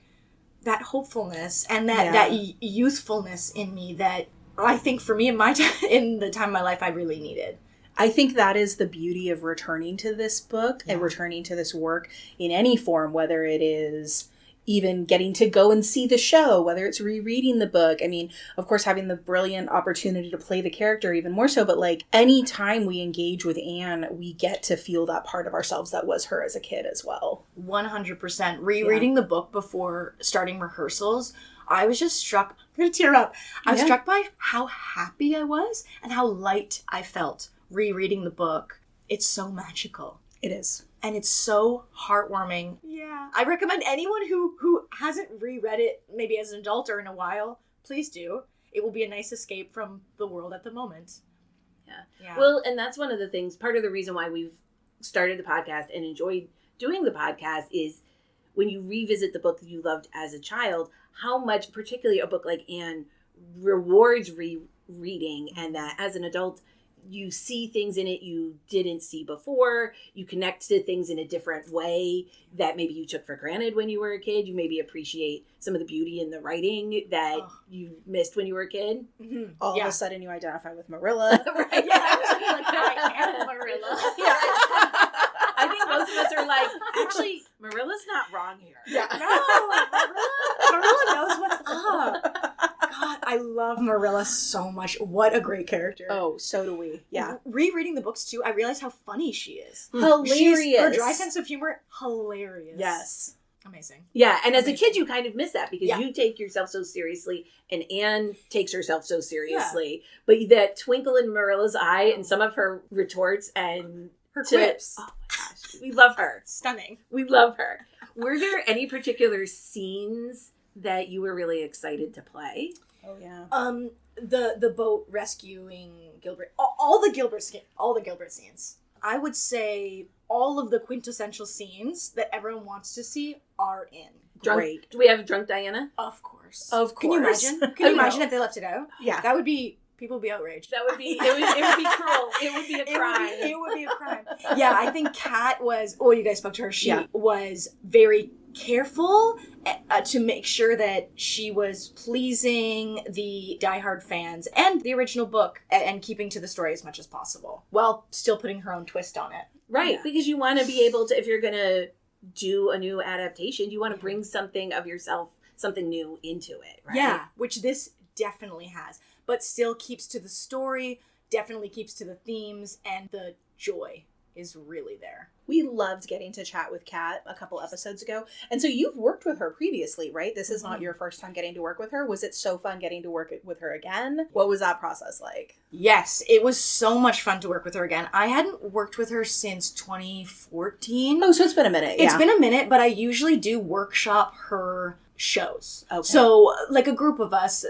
that hopefulness and that youthfulness in me that I think for me in my in the time of my life I really needed. I think that is the beauty of returning to this book and returning to this work in any form, whether it is even getting to go and see the show, whether it's rereading the book. I mean, of course, having the brilliant opportunity to play the character even more so, but like any time we engage with Anne, we get to feel that part of ourselves that was her as a kid as well. 100%. Rereading the book before starting rehearsals, I was just struck, I'm going to tear up. I was struck by how happy I was and how light I felt rereading the book. It's so magical. It is. And it's so heartwarming. Yeah. I recommend anyone who hasn't reread it, maybe as an adult or in a while, please do. It will be a nice escape from the world at the moment. Yeah. Well, and that's one of the things, part of the reason why we've started the podcast and enjoyed doing the podcast is when you revisit the book that you loved as a child, how much, particularly a book like Anne, rewards rereading, and that as an adult, you see things in it you didn't see before. You connect to things in a different way that maybe you took for granted when you were a kid. You maybe appreciate some of the beauty in the writing that you missed when you were a kid. Mm-hmm. All of a sudden you identify with Marilla. Right. Yeah, I was like, I am Marilla. Yeah. I think most of us are like, actually, Marilla's not wrong here. Yeah. No, Marilla knows what's up. God, I love Marilla so much. What a great character. Oh, so do we. Yeah. Rereading the books too, I realized how funny she is. Hilarious. Her dry sense of humor, hilarious. Yes. Amazing. Yeah, and as a kid, you kind of miss that because Yeah. you take yourself so seriously, and Anne takes herself so seriously. Yeah. But that twinkle in Marilla's eye and some of her retorts and her quips. Oh my gosh, we love her. Stunning. We love her. Were there any particular scenes that you were really excited to play? Oh yeah. The boat rescuing Gilbert, all the Gilbert scenes. I would say all of the quintessential scenes that everyone wants to see are in. Great. Do we have Drunk Diana? Of course. Of Can you course. imagine? Can you imagine if they left it out? Yeah. That would be, people would be outraged. That would be, it would be cruel. It would be a crime. It would be a crime. Yeah, I think Kat was, you guys spoke to her, she Yeah. was very careful to make sure that she was pleasing the diehard fans and the original book and keeping to the story as much as possible while still putting her own twist on it. Right, because you want to be able to, if you're going to do a new adaptation, you want to bring something of yourself something new into it, right? Yeah, which this definitely has, but still keeps to the story, definitely keeps to the themes, and the joy is really there. We loved getting to chat with Kat a couple episodes ago. And so you've worked with her previously, right? This is not your first time getting to work with her. Was it so fun getting to work with her again? What was that process like? Yes, it was so much fun to work with her again. I hadn't worked with her since 2014. Oh, so it's been a minute. It's been a minute, but I usually do workshop her shows. Okay. So, like a group of us,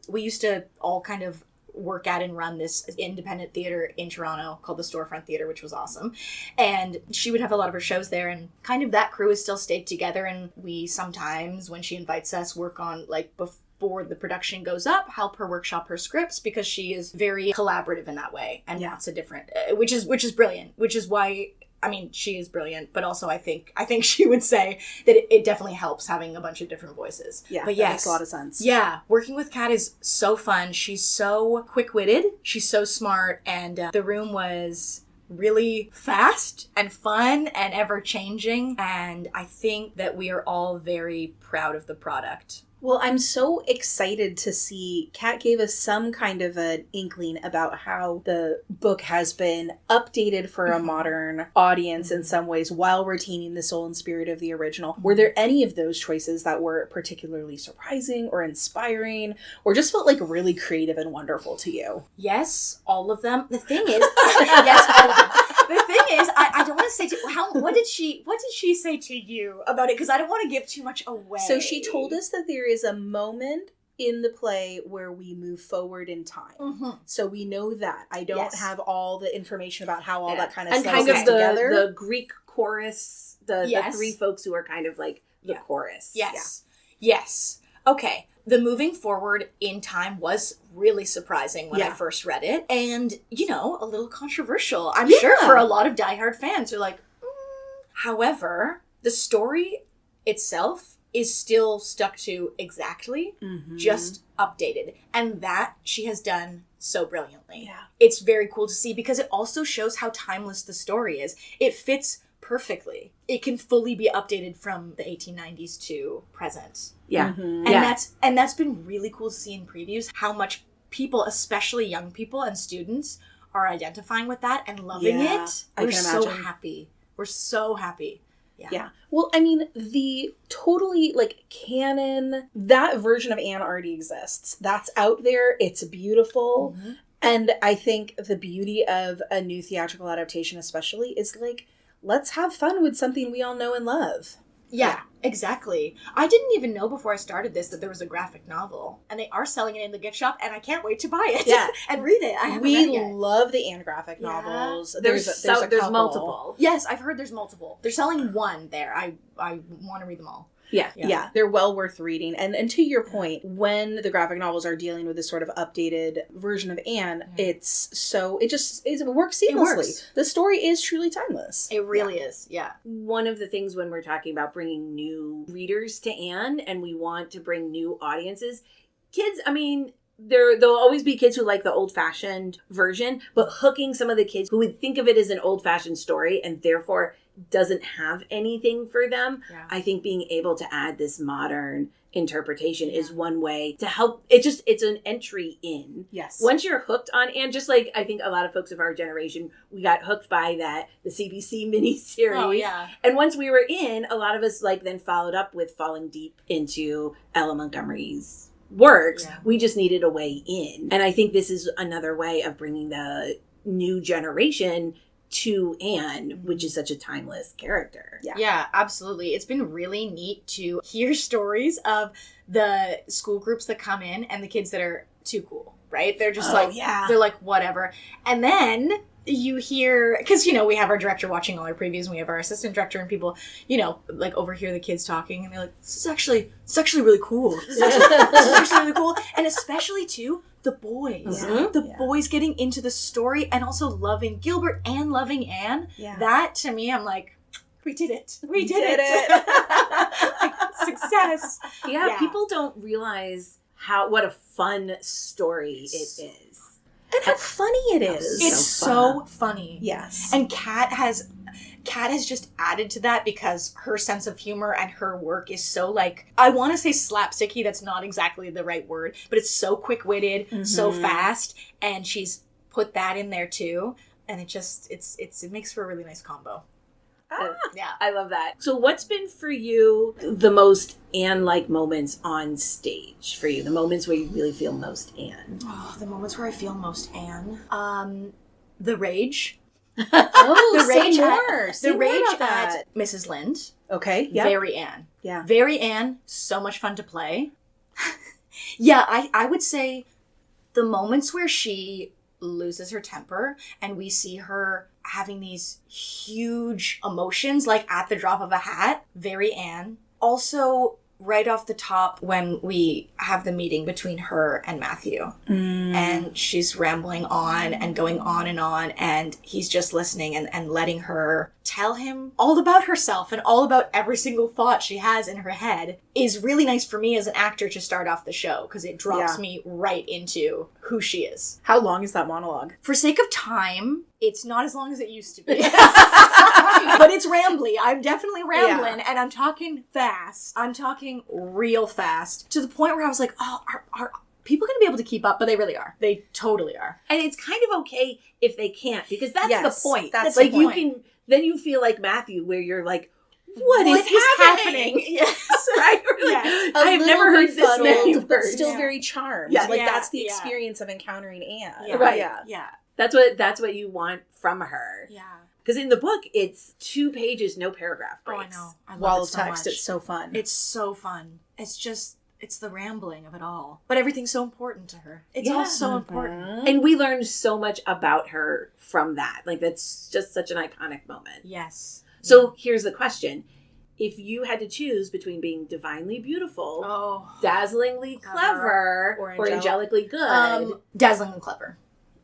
we used to all kind of work at and run this independent theater in Toronto called the Storefront Theater, which was awesome. And she would have a lot of her shows there, and kind of that crew has still stayed together. And we sometimes, when she invites us, work on like before the production goes up, help her workshop her scripts, because she is very collaborative in that way and wants a different, which is brilliant, which is why, I mean, she is brilliant, but also I think she would say that it definitely helps having a bunch of different voices. Yeah, but that makes a lot of sense. Yeah, working with Kat is so fun. She's so quick-witted. She's so smart, and the room was really fast and fun and ever-changing, and I think that we are all very proud of the product. Well, I'm so excited to see. Kat gave us some kind of an inkling about how the book has been updated for a modern audience in some ways while retaining the soul and spirit of the original. Were there any of those choices that were particularly surprising or inspiring or just felt like really creative and wonderful to you? Yes, all of them. The thing is, yes, all of them. The thing is, I don't want to say what did she say to you about it? Because I don't want to give too much away. So she told us that there is a moment in the play where we move forward in time. Mm-hmm. So we know that. I don't have all the information about how all that kind of stuff kind of together. The Greek chorus, the three folks who are kind of like the chorus. Yes. Yeah. Yes. Okay. The moving forward in time was really surprising when I first read it. And, a little controversial. I'm sure for a lot of diehard fans who are like, However, the story itself is still stuck to exactly, just updated. And that she has done so brilliantly. Yeah. It's very cool to see because it also shows how timeless the story is. It fits perfectly. It can fully be updated from the 1890s to present. Yeah. And that's been really cool to see in previews how much people, especially young people and students, are identifying with that and loving it. We're so happy. We're so happy. Yeah. Well, I mean, the totally, canon, that version of Anne already exists. That's out there. It's beautiful. Mm-hmm. And I think the beauty of a new theatrical adaptation especially is, let's have fun with something we all know and love. Yeah, exactly. I didn't even know before I started this that there was a graphic novel. And they are selling it in the gift shop, and I can't wait to buy it and read it. I haven't read it yet. We love the Anne graphic novels. There's multiple. Yes, I've heard there's multiple. They're selling one there. I want to read them all. Yeah. They're well worth reading. And to your point, when the graphic novels are dealing with this sort of updated version of Anne, it works seamlessly. It works. The story is truly timeless. It really is. Yeah. One of the things when we're talking about bringing new readers to Anne and we want to bring new audiences, kids, I mean, there'll always be kids who like the old-fashioned version, but hooking some of the kids who would think of it as an old-fashioned story and therefore doesn't have anything for them, I think being able to add this modern interpretation is one way to help. It's an entry in. Yes. Once you're hooked on Anne, just like I think a lot of folks of our generation, we got hooked by the CBC miniseries. Oh, yeah. And once we were in, a lot of us then followed up with falling deep into Ella Montgomery's works. Yeah. We just needed a way in. And I think this is another way of bringing the new generation to Anne, which is such a timeless character. Yeah, absolutely. It's been really neat to hear stories of the school groups that come in and the kids that are too cool, right? They're just they're like, whatever. And then you hear, because, we have our director watching all our previews and we have our assistant director and people, overhear the kids talking and they're like, this is actually really cool. This is actually really cool. And especially, too, the boys. Mm-hmm. The boys getting into the story and also loving Gilbert and loving Anne. Yeah. That, to me, I'm like, we did it. We did it. Success. Yeah, people don't realize what a fun story it is. And how funny it is. It's so funny. Yes. And Kat has just added to that because her sense of humor and her work is so, like, I want to say slapsticky, that's not exactly the right word, but it's so quick-witted, so fast, and she's put that in there too, and it just, it makes for a really nice combo. Yeah, I love that. So what's been for you the most Anne-like moments on stage for you? The moments where you really feel most Anne? Oh, the moments where I feel most Anne. The rage. Oh, The rage say at- more. Say The more rage about that. at Mrs. Lind. Okay. Yeah. Very Anne. Yeah. Very Anne. So much fun to play. Yeah, I would say the moments where she loses her temper and we see her having these huge emotions, like at the drop of a hat. Very Anne. Also, right off the top, when we have the meeting between her and Matthew, and she's rambling on and going on, and he's just listening and letting her tell him all about herself and all about every single thought she has in her head, is really nice for me as an actor to start off the show, because it drops me right into who she is. How long is that monologue? For sake of time, it's not as long as it used to be. But it's rambly. I'm definitely rambling, and I'm talking fast. I'm talking real fast, to the point where I was like, oh, are people going to be able to keep up? But they really are. They totally are. And it's kind of okay if they can't, because that's Yes, the point. that's like the you point. can, then you feel like Matthew, where you're like, what is happening? Yes. Right? Or like, Yes. I have never heard this many but words. still Yeah. very charmed. Yeah. Like Yeah. that's the Yeah. experience of encountering Anne. Yeah. Right. Yeah. Yeah. That's what you want from her. Yeah. Because in the book, it's 2 pages, no paragraph Oh, I breaks. know. I love Wall it of so text. much. It's so fun. It's so fun. It's the rambling of it all. But everything's so important to her. It's all so important. And we learned so much about her from that. Like, that's just such an iconic moment. Yes. So here's the question. If you had to choose between being divinely beautiful, Oh. dazzlingly clever, Or or angelically good. Dazzling and clever.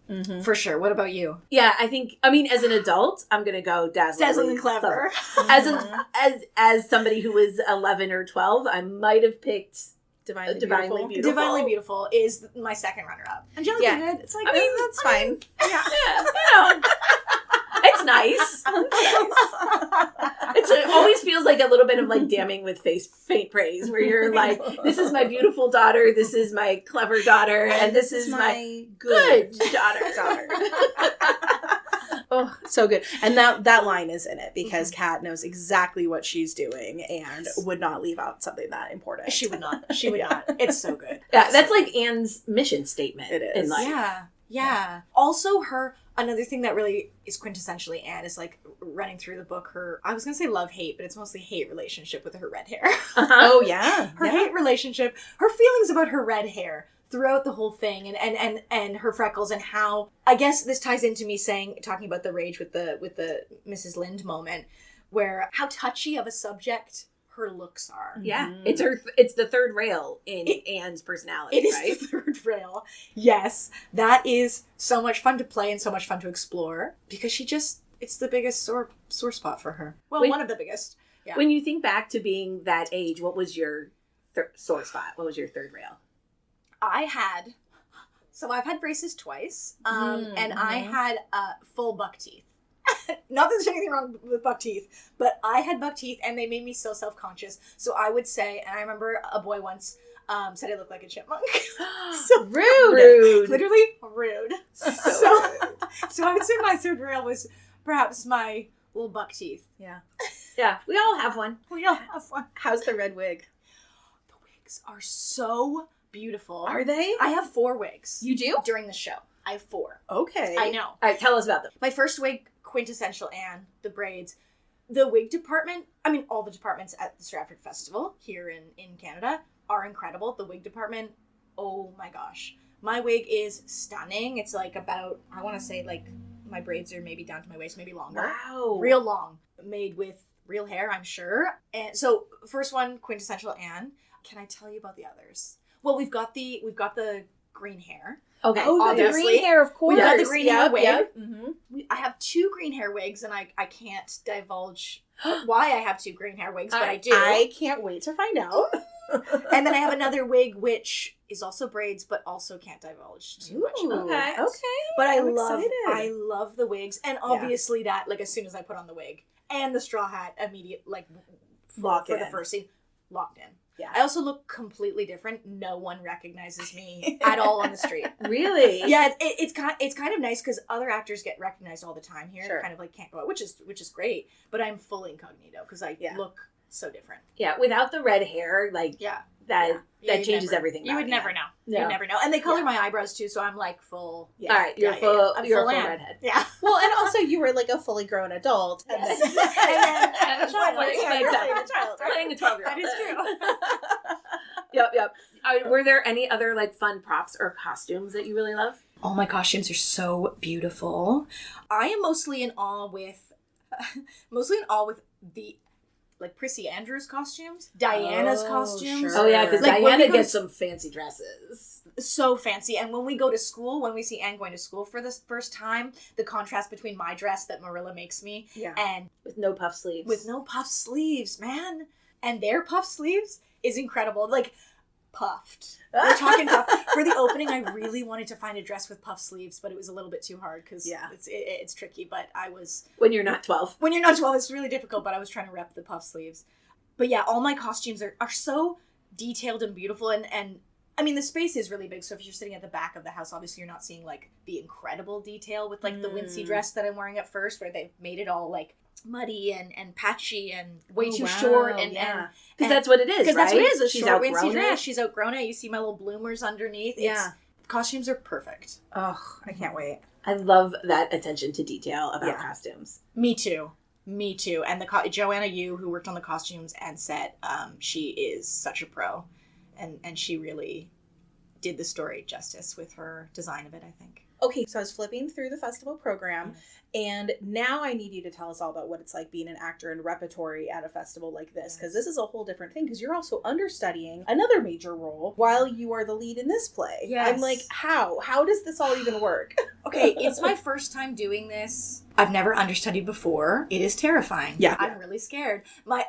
Mm-hmm. For sure. What about you? Yeah, I think, as an adult, I'm going to go dazzlingly clever. As somebody who was 11 or 12, I might have picked Divinely Divinely beautiful. Beautiful. Divinely Beautiful is my second runner-up. Angelically Yeah. good. It's like, That's fine. Yeah, it's nice. It always feels like a little bit of like damning with faint praise, where you're like, this is my beautiful daughter, this is my clever daughter, and this is my good daughter. Oh, so good. And that line is in it because Kat knows exactly what she's doing and would not leave out something that important. She would not. She would not. It's so good. Yeah, that's like Anne's mission statement. It is. in life. Yeah. Also, another thing that really is quintessentially Anne is like running through the book, I was going to say love-hate, but it's mostly hate relationship with her red hair. Oh, yeah. Her hate relationship, her feelings about her red hair throughout the whole thing, and her freckles, and how, I guess this ties into me talking about the rage with the Mrs. Lind moment, where how touchy of a subject her looks are. Yeah, it's the third rail in Anne's personality. It is right? the third rail. Yes, that is so much fun to play and so much fun to explore, because it's the biggest sore spot for her. Well, one of the biggest. Yeah. When you think back to being that age, what was your sore spot? What was your third rail? I've had braces twice, and I had full buck teeth. Not that there's anything wrong with buck teeth, but I had buck teeth, and they made me so self-conscious. So I would say, and I remember a boy once said I looked like a chipmunk. So rude. Literally rude. So I would say my third rail was perhaps my little buck teeth. Yeah. Yeah, we all have one. We all have one. How's the red wig? The wigs are so beautiful. Are they? I have 4 wigs. You do? During the show. I have 4. Okay. I know. All right, tell us about them. My first wig, quintessential Anne, the braids. The wig department, all the departments at the Stratford Festival here in Canada are incredible. The wig department, oh my gosh. My wig is stunning. It's like about, I want to say like my braids are maybe down to my waist, maybe longer. Wow. Real long. Made with real hair, I'm sure. And so first one, quintessential Anne. Can I tell you about the others? Well, we've got the green hair. Okay. Oh, the obviously. green hair, of course. We got the green hair wig. Mm-hmm. I have 2 green hair wigs, and I can't divulge why I have 2 green hair wigs, but I do. I can't wait to find out. And then I have another wig, which is also braids, but also can't divulge too much about Okay. it. Okay. But I excited. love the wigs. And obviously that, like, as soon as I put on the wig and the straw hat, immediate, like, Lock for in. the first scene, locked in. Yeah. I also look completely different. No one recognizes me at all on the street. Really? Yeah, it's kind of nice because other actors get recognized all the time here. Sure. Kind of like can't go out, which is great. But I'm full incognito because I look so different. Yeah, without the red hair, like that changes everything. You would never know. No. You'd never know. And they color my eyebrows too, so I'm like full. Yeah. All right, you're full. I'm You're full a full Anne. redhead. Yeah. Well, and also you were like a fully grown adult. And Yes. then, And then Playing a 12-year-old. That is true. Yep. Were there any other like fun props or costumes that you really love? All my costumes are so beautiful. I am mostly in awe with the like Prissy Andrews costumes, Diana's costumes. sure. Oh yeah, because Like, when we Diana go to- gets some fancy dresses. So fancy. And when we go to school, when we see Anne going to school for the first time, the contrast between my dress that Marilla makes me and With no puff sleeves. with no puff sleeves, man. And their puff sleeves is incredible. Like, puffed. We're talking puff. For the opening, I really wanted to find a dress with puff sleeves, but it was a little bit too hard because it's tricky. But I was... When you're not 12. When you're not 12, it's really difficult, but I was trying to rep the puff sleeves. But yeah, all my costumes are so detailed and beautiful. And I mean, the space is really big, so if you're sitting at the back of the house, obviously you're not seeing, like, the incredible detail with, like, the wincy dress that I'm wearing at first, where they've made it all, like, muddy and patchy and way too short. And Because that's what it is, because that's what it is, a She's short, wincy outgrown dress. it. She's outgrown it. You see my little bloomers underneath. Yeah. Costumes are perfect. Oh, I can't wait. I love that attention to detail about costumes. Me too. And the Joanna Yu, who worked on the costumes and set, she is such a pro. And she really did the story justice with her design of it, I think. Okay, so I was flipping through the festival program, and now I need you to tell us all about what it's like being an actor in repertory at a festival like this, because this is a whole different thing, because you're also understudying another major role while you are the lead in this play. Yes. I'm like, how? How does this all even work? Okay, it's my first time doing this. I've never understudied before. It is terrifying. Yeah. I'm really scared. But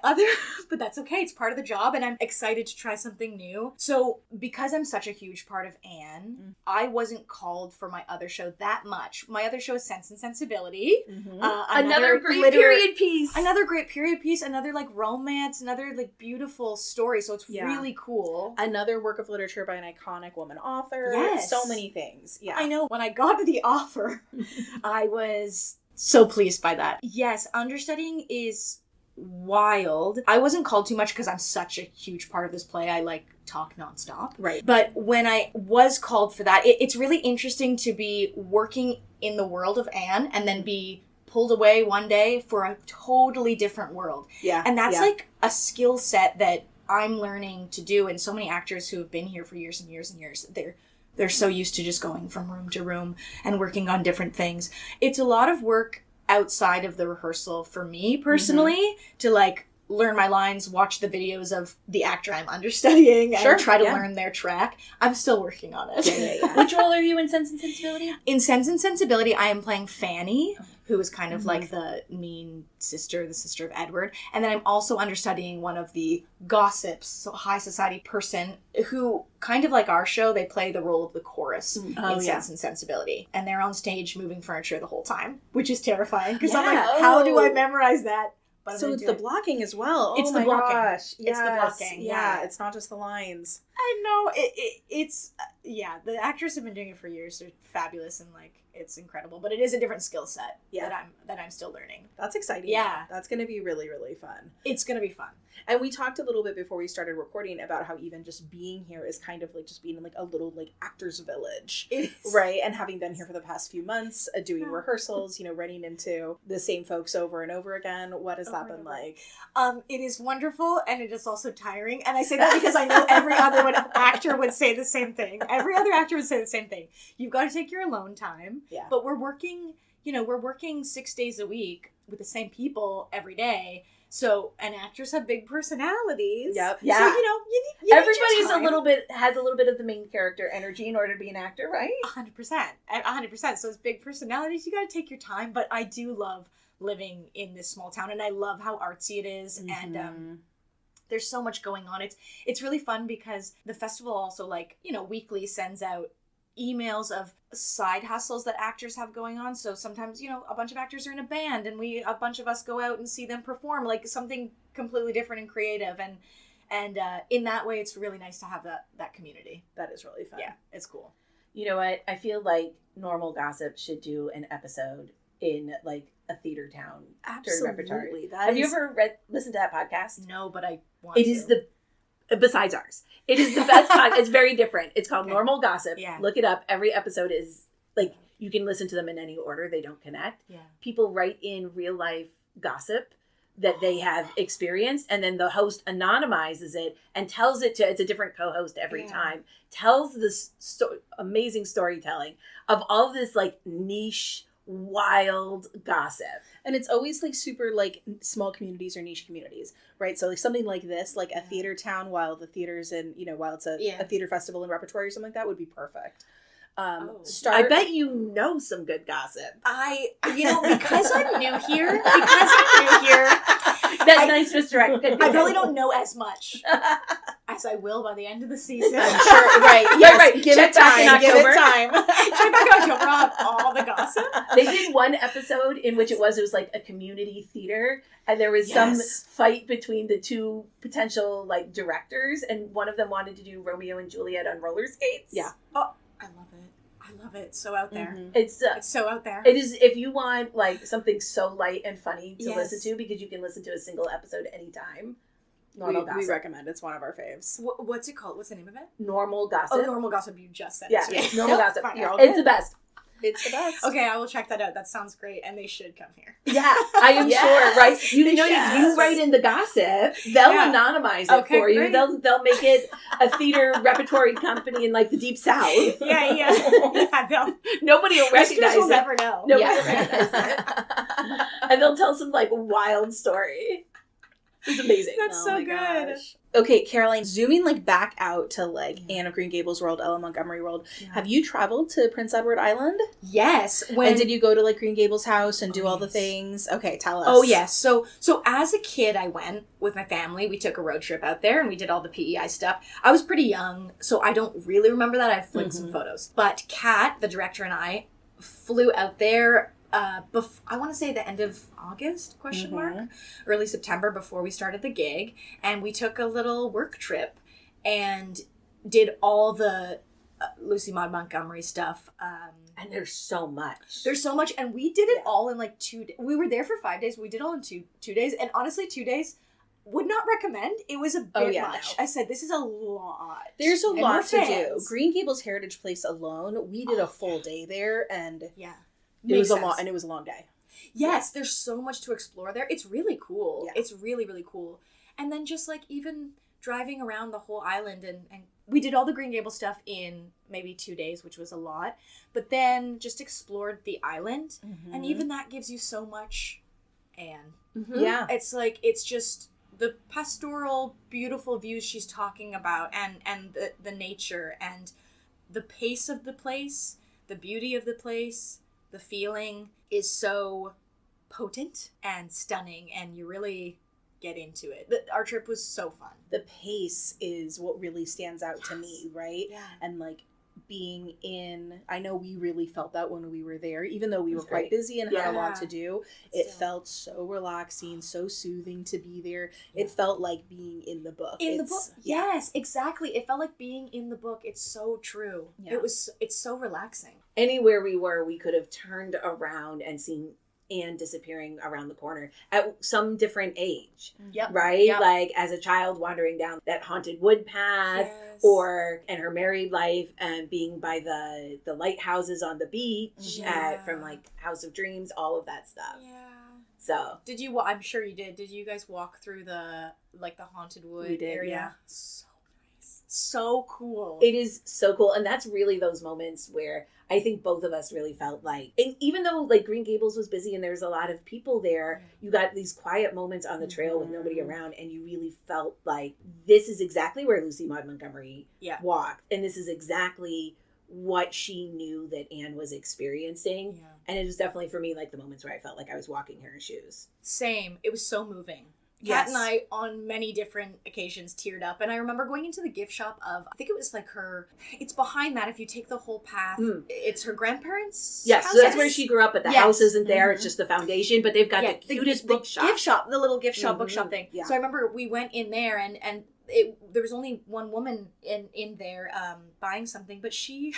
that's okay. It's part of the job, and I'm excited to try something new. So, because I'm such a huge part of Anne, I wasn't called for my other show that much. My other show is Sense and Sensibility. Another great period piece. Another great period piece. Another, like, romance. Another, like, beautiful story. So it's Yeah. really cool. Another work of literature by an iconic woman author. Yes. So many things. Yeah. I know. When I got the offer, I was so pleased by that. Yes, understudying is wild. I wasn't called too much because I'm such a huge part of this play. I like talk nonstop. Right. But when I was called for that, it's really interesting to be working in the world of Anne and then be pulled away one day for a totally different world. Yeah. And that's like a skill set that I'm learning to do. And so many actors who have been here for years and years and years, they're so used to just going from room to room and working on different things. It's a lot of work outside of the rehearsal for me personally to like learn my lines, watch the videos of the actor I'm understudying and try to learn their track. I'm still working on it. Yeah. Which role are you in Sense and Sensibility? In Sense and Sensibility, I am playing Fanny, who is kind of like the mean sister, the sister of Edward. And then I'm also understudying one of the gossips, so high society person, who kind of like our show, they play the role of the chorus in Sense and Sensibility. And they're on stage moving furniture the whole time, which is terrifying. Because I'm like, how do I memorize that? But so it's the blocking as well. It's oh the my blocking. gosh. It's the blocking. Yeah, it's not just the lines. I know. It's the actors have been doing it for years. They're fabulous and like it's incredible. But it is a different skill set that I'm still learning. That's exciting. Yeah. That's going to be really, really fun. It's going to be fun. And we talked a little bit before we started recording about how even just being here is kind of like just being in like a little like actor's village. It is. Right. And having been here for the past few months, doing rehearsals, running into the same folks over and over again. What has that been like? It is wonderful and it is also tiring. And I say that because I know every other actor would say the same thing. Every other actor would say the same thing. You've got to take your alone time. Yeah. But we're working 6 days a week with the same people every day. So, and actors have big personalities. Yep. Yeah. So, you need Everybody's has a little bit of the main character energy in order to be an actor, right? 100%. 100%. So it's big personalities. You got to take your time. But I do love living in this small town and I love how artsy it is. And there's so much going on. It's really fun because the festival also, like, you know, weekly sends out emails of side hustles that actors have going on. So sometimes, you know, a bunch of actors are in a band and a bunch of us go out and see them perform, like something completely different and creative. And in that way, it's really nice to have that community. That is really fun. Yeah, it's cool. You know what? I feel like Normal Gossip should do an episode in like a theater town repertory. Have you ever listened to that podcast? No, but I want It is besides ours. It is the best podcast. It's very different. It's called Normal Gossip. Yeah. Look it up. Every episode is like, you can listen to them in any order. They don't connect. Yeah. People write in real life gossip that they have experienced, and then the host anonymizes it and tells it to, it's a different co-host every time, tells this amazing storytelling of all of this like niche, wild gossip. And it's always like super like small communities or niche communities, right? So like something like this, like a theater town, while the theater's in, you know, while it's a theater festival and repertory or something like that, would be perfect. I bet you know some good gossip. Because I'm new here, That's nice, Mr. Right. I probably don't know as much as I will by the end of the season. I'm sure, right. Yes, right. Give it time. Check back in October on all the gossip. They did one episode in which it was like a community theater, and there was some fight between the two potential like directors, and one of them wanted to do Romeo and Juliet on roller skates. Yeah. Oh, I love it. It's so out there. Mm-hmm. It's so out there. It is, if you want like something so light and funny to listen to, because you can listen to a single episode anytime. Normal Gossip. We recommend. It's one of our faves. What's it called? What's the name of it? Normal Gossip. Oh, Normal Gossip. You just said it. Yeah, Normal Gossip. It's the best. It's the best. Okay, I will check that out. That sounds great, and they should come here. Yeah, I am sure. Right? You write in the gossip. They'll anonymize it for you. Great. They'll make it a theater repertory company in like the Deep South. Nobody will recognize will it. Never know. Nobody will recognize it. And they'll tell some like wild story. It's amazing. That's so good. Gosh. Okay, Caroline, zooming like back out to like Anne of Green Gables world, Ella Montgomery world. Yeah. Have you traveled to Prince Edward Island? Yes. And did you go to like Green Gables house and do all the things? Okay, tell us. Oh yes. So as a kid, I went with my family. We took a road trip out there and we did all the PEI stuff. I was pretty young, so I don't really remember that. I've flicked some photos. But Kat, the director, and I flew out there. I want to say the end of August, early September, before we started the gig. And we took a little work trip and did all the Lucy Maud Montgomery stuff. And there's so much. And we did it all in like 2 days. We were there for 5 days. We did all in two days. And honestly, 2 days, would not recommend. It was a bit much. No. I said, this is a lot. There's a lot to do. Green Gables Heritage Place alone, we did a full day there. And it was a long day. Yes, there's so much to explore there. It's really cool. Yeah. It's really, really cool. And then just like even driving around the whole island and we did all the Green Gables stuff in maybe 2 days, which was a lot. But then just explored the island. Mm-hmm. And even that gives you so much, Anne. Mm-hmm. Yeah. It's like, it's just the pastoral, beautiful views she's talking about and the nature and the pace of the place, the beauty of the place. The feeling is so potent and stunning, and you really get into it. Our trip was so fun. The pace is what really stands out to me, right? Yeah. And like being in, I know we really felt that when we were there, even though we were quite busy and had a lot to do. It felt so relaxing, so soothing to be there. It felt like being in the book. Yes, exactly. It felt like being in the book. It's so true. Yeah. It's so relaxing. Anywhere we were, we could have turned around and seen Anne disappearing around the corner at some different age. Yep. Right? Yep. Like as a child wandering down that haunted wood path, and her married life and being by the lighthouses on the beach from like House of Dreams, all of that stuff. Yeah. So did you? I'm sure you did. Did you guys walk through the haunted wood area? Yeah. So nice. So cool. It is so cool, and that's really those moments where I think both of us really felt like, and even though like Green Gables was busy and there's a lot of people there, you got these quiet moments on the trail with nobody around, and you really felt like this is exactly where Lucy Maud Montgomery walked, and this is exactly what she knew that Anne was experiencing. And it was definitely for me like the moments where I felt like I was walking her shoes. Same. It was so moving. Kat and I, on many different occasions, teared up. And I remember going into the gift shop of, I think it was like it's behind that. If you take the whole path, it's her grandparents' Yes, house. so that's where she grew up, but the house isn't there. It's just the foundation, but they've got the cutest bookshop. Gift shop, the little gift shop, bookshop thing. Yeah. So I remember we went in there and there was only one woman in there buying something, but she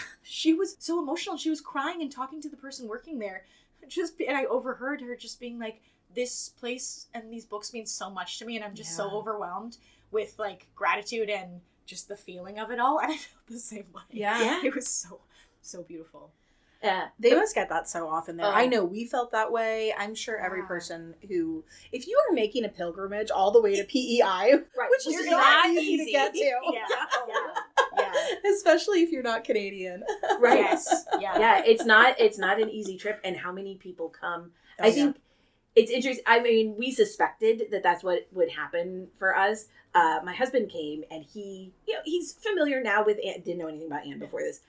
was so emotional. She was crying and talking to the person working there. And I overheard her just being like, this place and these books mean so much to me, and I'm just so overwhelmed with like gratitude and just the feeling of it all. And I felt the same way. Yeah. It was so beautiful. They must get that so often there. I know we felt that way. I'm sure every person who, if you are making a pilgrimage all the way to PEI, which is not easy to get to. Yeah. Especially if you're not Canadian. Right. Yes. Yeah, it's not an easy trip, and how many people come. I think it's interesting. I mean, we suspected that that's what would happen for us. My husband came, and he's familiar now with Anne. Didn't know anything about Anne before this.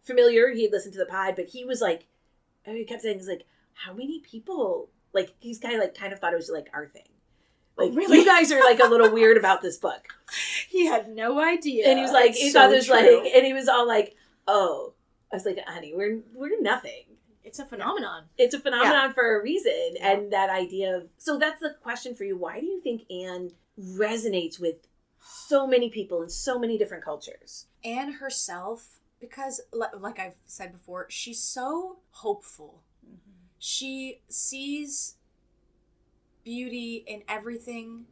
Familiar. He had listened to the pod, but he was like, he kept saying, he's like, how many people? Like, he's kind of thought it was like our thing. Like, really? You guys are like a little weird about this book. He had no idea. And he was like, he thought it was like, and he was all like, oh. I was like, honey, we're nothing. It's a phenomenon. It's a phenomenon for a reason. Yeah. And that idea of, so that's the question for you. Why do you think Anne resonates with so many people in so many different cultures? Anne herself, because like I've said before, she's so hopeful. Mm-hmm. She sees beauty in everything.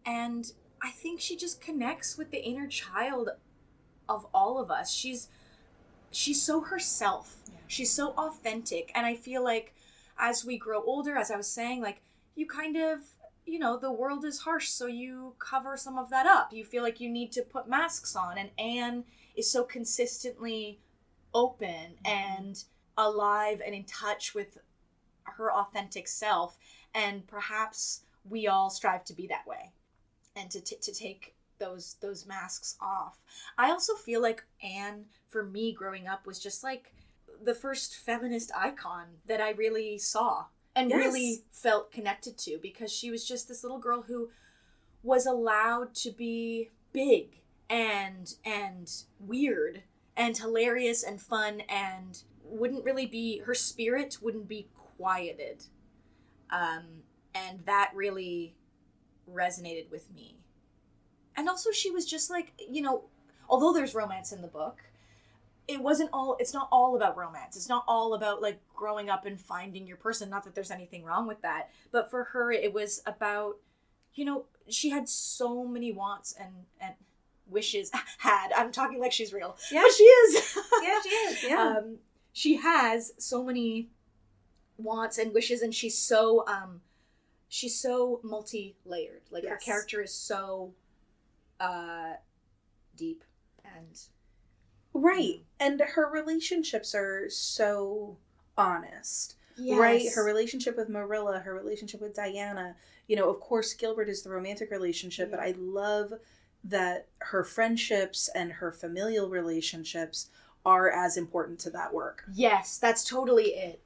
And I think she just connects with the inner child of all of us. She's so herself. Yeah. She's so authentic. And I feel like as we grow older, as I was saying, like you kind of, the world is harsh, so you cover some of that up. You feel like you need to put masks on. And Anne is so consistently open and alive and in touch with her authentic self. And perhaps we all strive to be that way and to take those masks off. I also feel like Anne, for me growing up, was just like the first feminist icon that I really saw and really felt connected to, because she was just this little girl who was allowed to be big and weird and hilarious and fun, and her spirit wouldn't be quieted. And that really resonated with me. And also she was just like, although there's romance in the book, it's not all about romance. It's not all about like growing up and finding your person. Not that there's anything wrong with that. But for her, it was about, she had so many wants and wishes. I'm talking like she's real. Yeah. But she is. Yeah, she is. Yeah. She has so many wants and wishes, and she's so multi-layered. Like her character is so deep and and her relationships are so honest. Right, her relationship with Marilla, her relationship with Diana, of course Gilbert is the romantic relationship, but I love that her friendships and her familial relationships are as important to that work. Yes, that's totally it.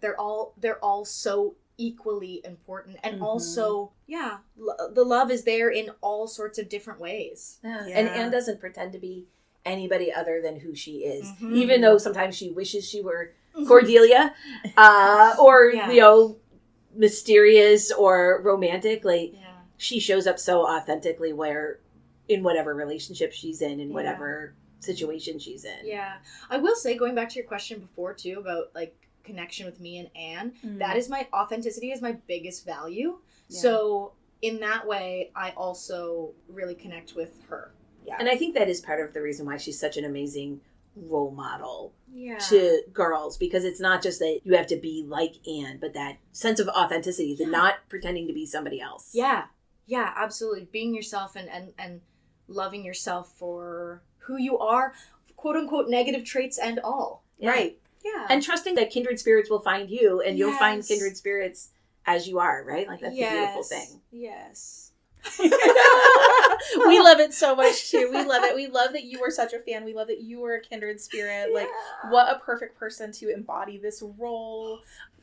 They're all so equally important, and also the love is there in all sorts of different ways. And Anne doesn't pretend to be anybody other than who she is, even though sometimes she wishes she were Cordelia or mysterious or romantic. She shows up so authentically in whatever relationship she's in whatever situation she's in. I will say, going back to your question before too about like connection with me and Anne, that is my authenticity is my biggest value. So in that way I also really connect with her. And I think that is part of the reason why she's such an amazing role model to girls, because it's not just that you have to be like Anne, but that sense of authenticity, the not pretending to be somebody else. Yeah, absolutely. Being yourself and loving yourself for who you are, quote unquote, negative traits and all. Yeah. Right. Yeah. And trusting that kindred spirits will find you, and you'll find kindred spirits as you are, right? Like that's the beautiful thing. Yes. We love it so much too. We love it. We love that you were such a fan. We love that you were a kindred spirit. Like, what a perfect person to embody this role.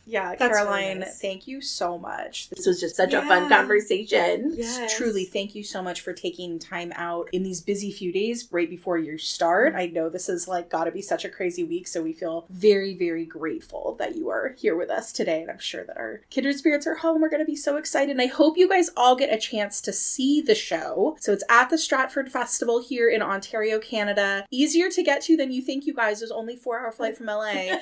Yeah, That's Caroline, really nice. Thank you so much. This was just such a fun conversation. Yes. Truly, thank you so much for taking time out in these busy few days right before your start. I know this is like got to be such a crazy week, so we feel very, very grateful that you are here with us today. And I'm sure that our kindred spirits are home. We're going to be so excited. And I hope you guys all get a chance to see the show. So it's at the Stratford Festival here in Ontario, Canada. Easier to get to than you think, you guys. There's only a 4-hour flight from LA.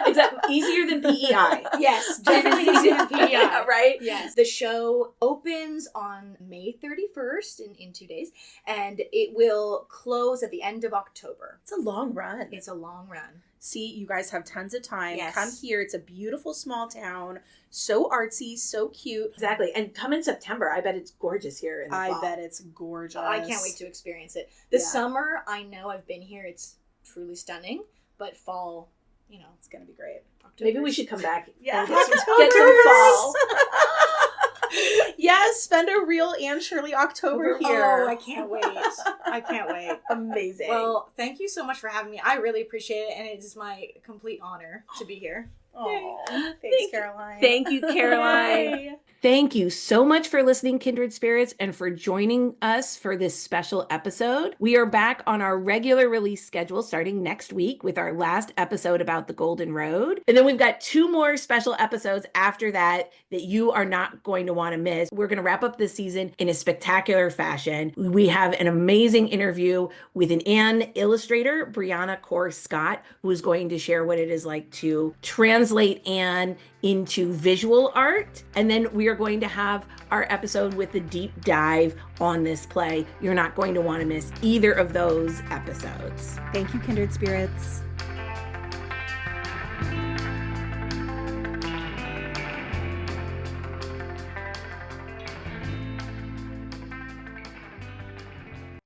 Exactly. Easier than PEI. Yes, definitely easier than PEI. Right? Yes. The show opens on May 31st in 2 days, and it will close at the end of October. It's a long run. It's a long run. See, you guys have tons of time. Yes. Come here. It's a beautiful small town. So artsy, so cute. Exactly. And come in September. I bet it's gorgeous here in the fall. I bet it's gorgeous. I can't wait to experience it. The Yeah. summer, I know I've been here. It's truly stunning, but fall, It's going to be great. October. Maybe we should come back. Yeah. And get some fall. Yes, spend a real Anne Shirley October here. Oh, I can't wait. I can't wait. Amazing. Well, thank you so much for having me. I really appreciate it, and it is my complete honor to be here. Aw, thanks, Thank- Caroline. Thank you, Caroline. Yay. Thank you so much for listening, Kindred Spirits, and for joining us for this special episode. We are back on our regular release schedule starting next week with our last episode about the Golden Road. And then we've got 2 more special episodes after that you are not going to want to miss. We're going to wrap up this season in a spectacular fashion. We have an amazing interview with an Anne illustrator, Brianna Core Scott, who is going to share what it is like to translate Anne into visual art. And then we are going to have our episode with the deep dive on this play. You're not going to want to miss either of those episodes. Thank you, Kindred Spirits.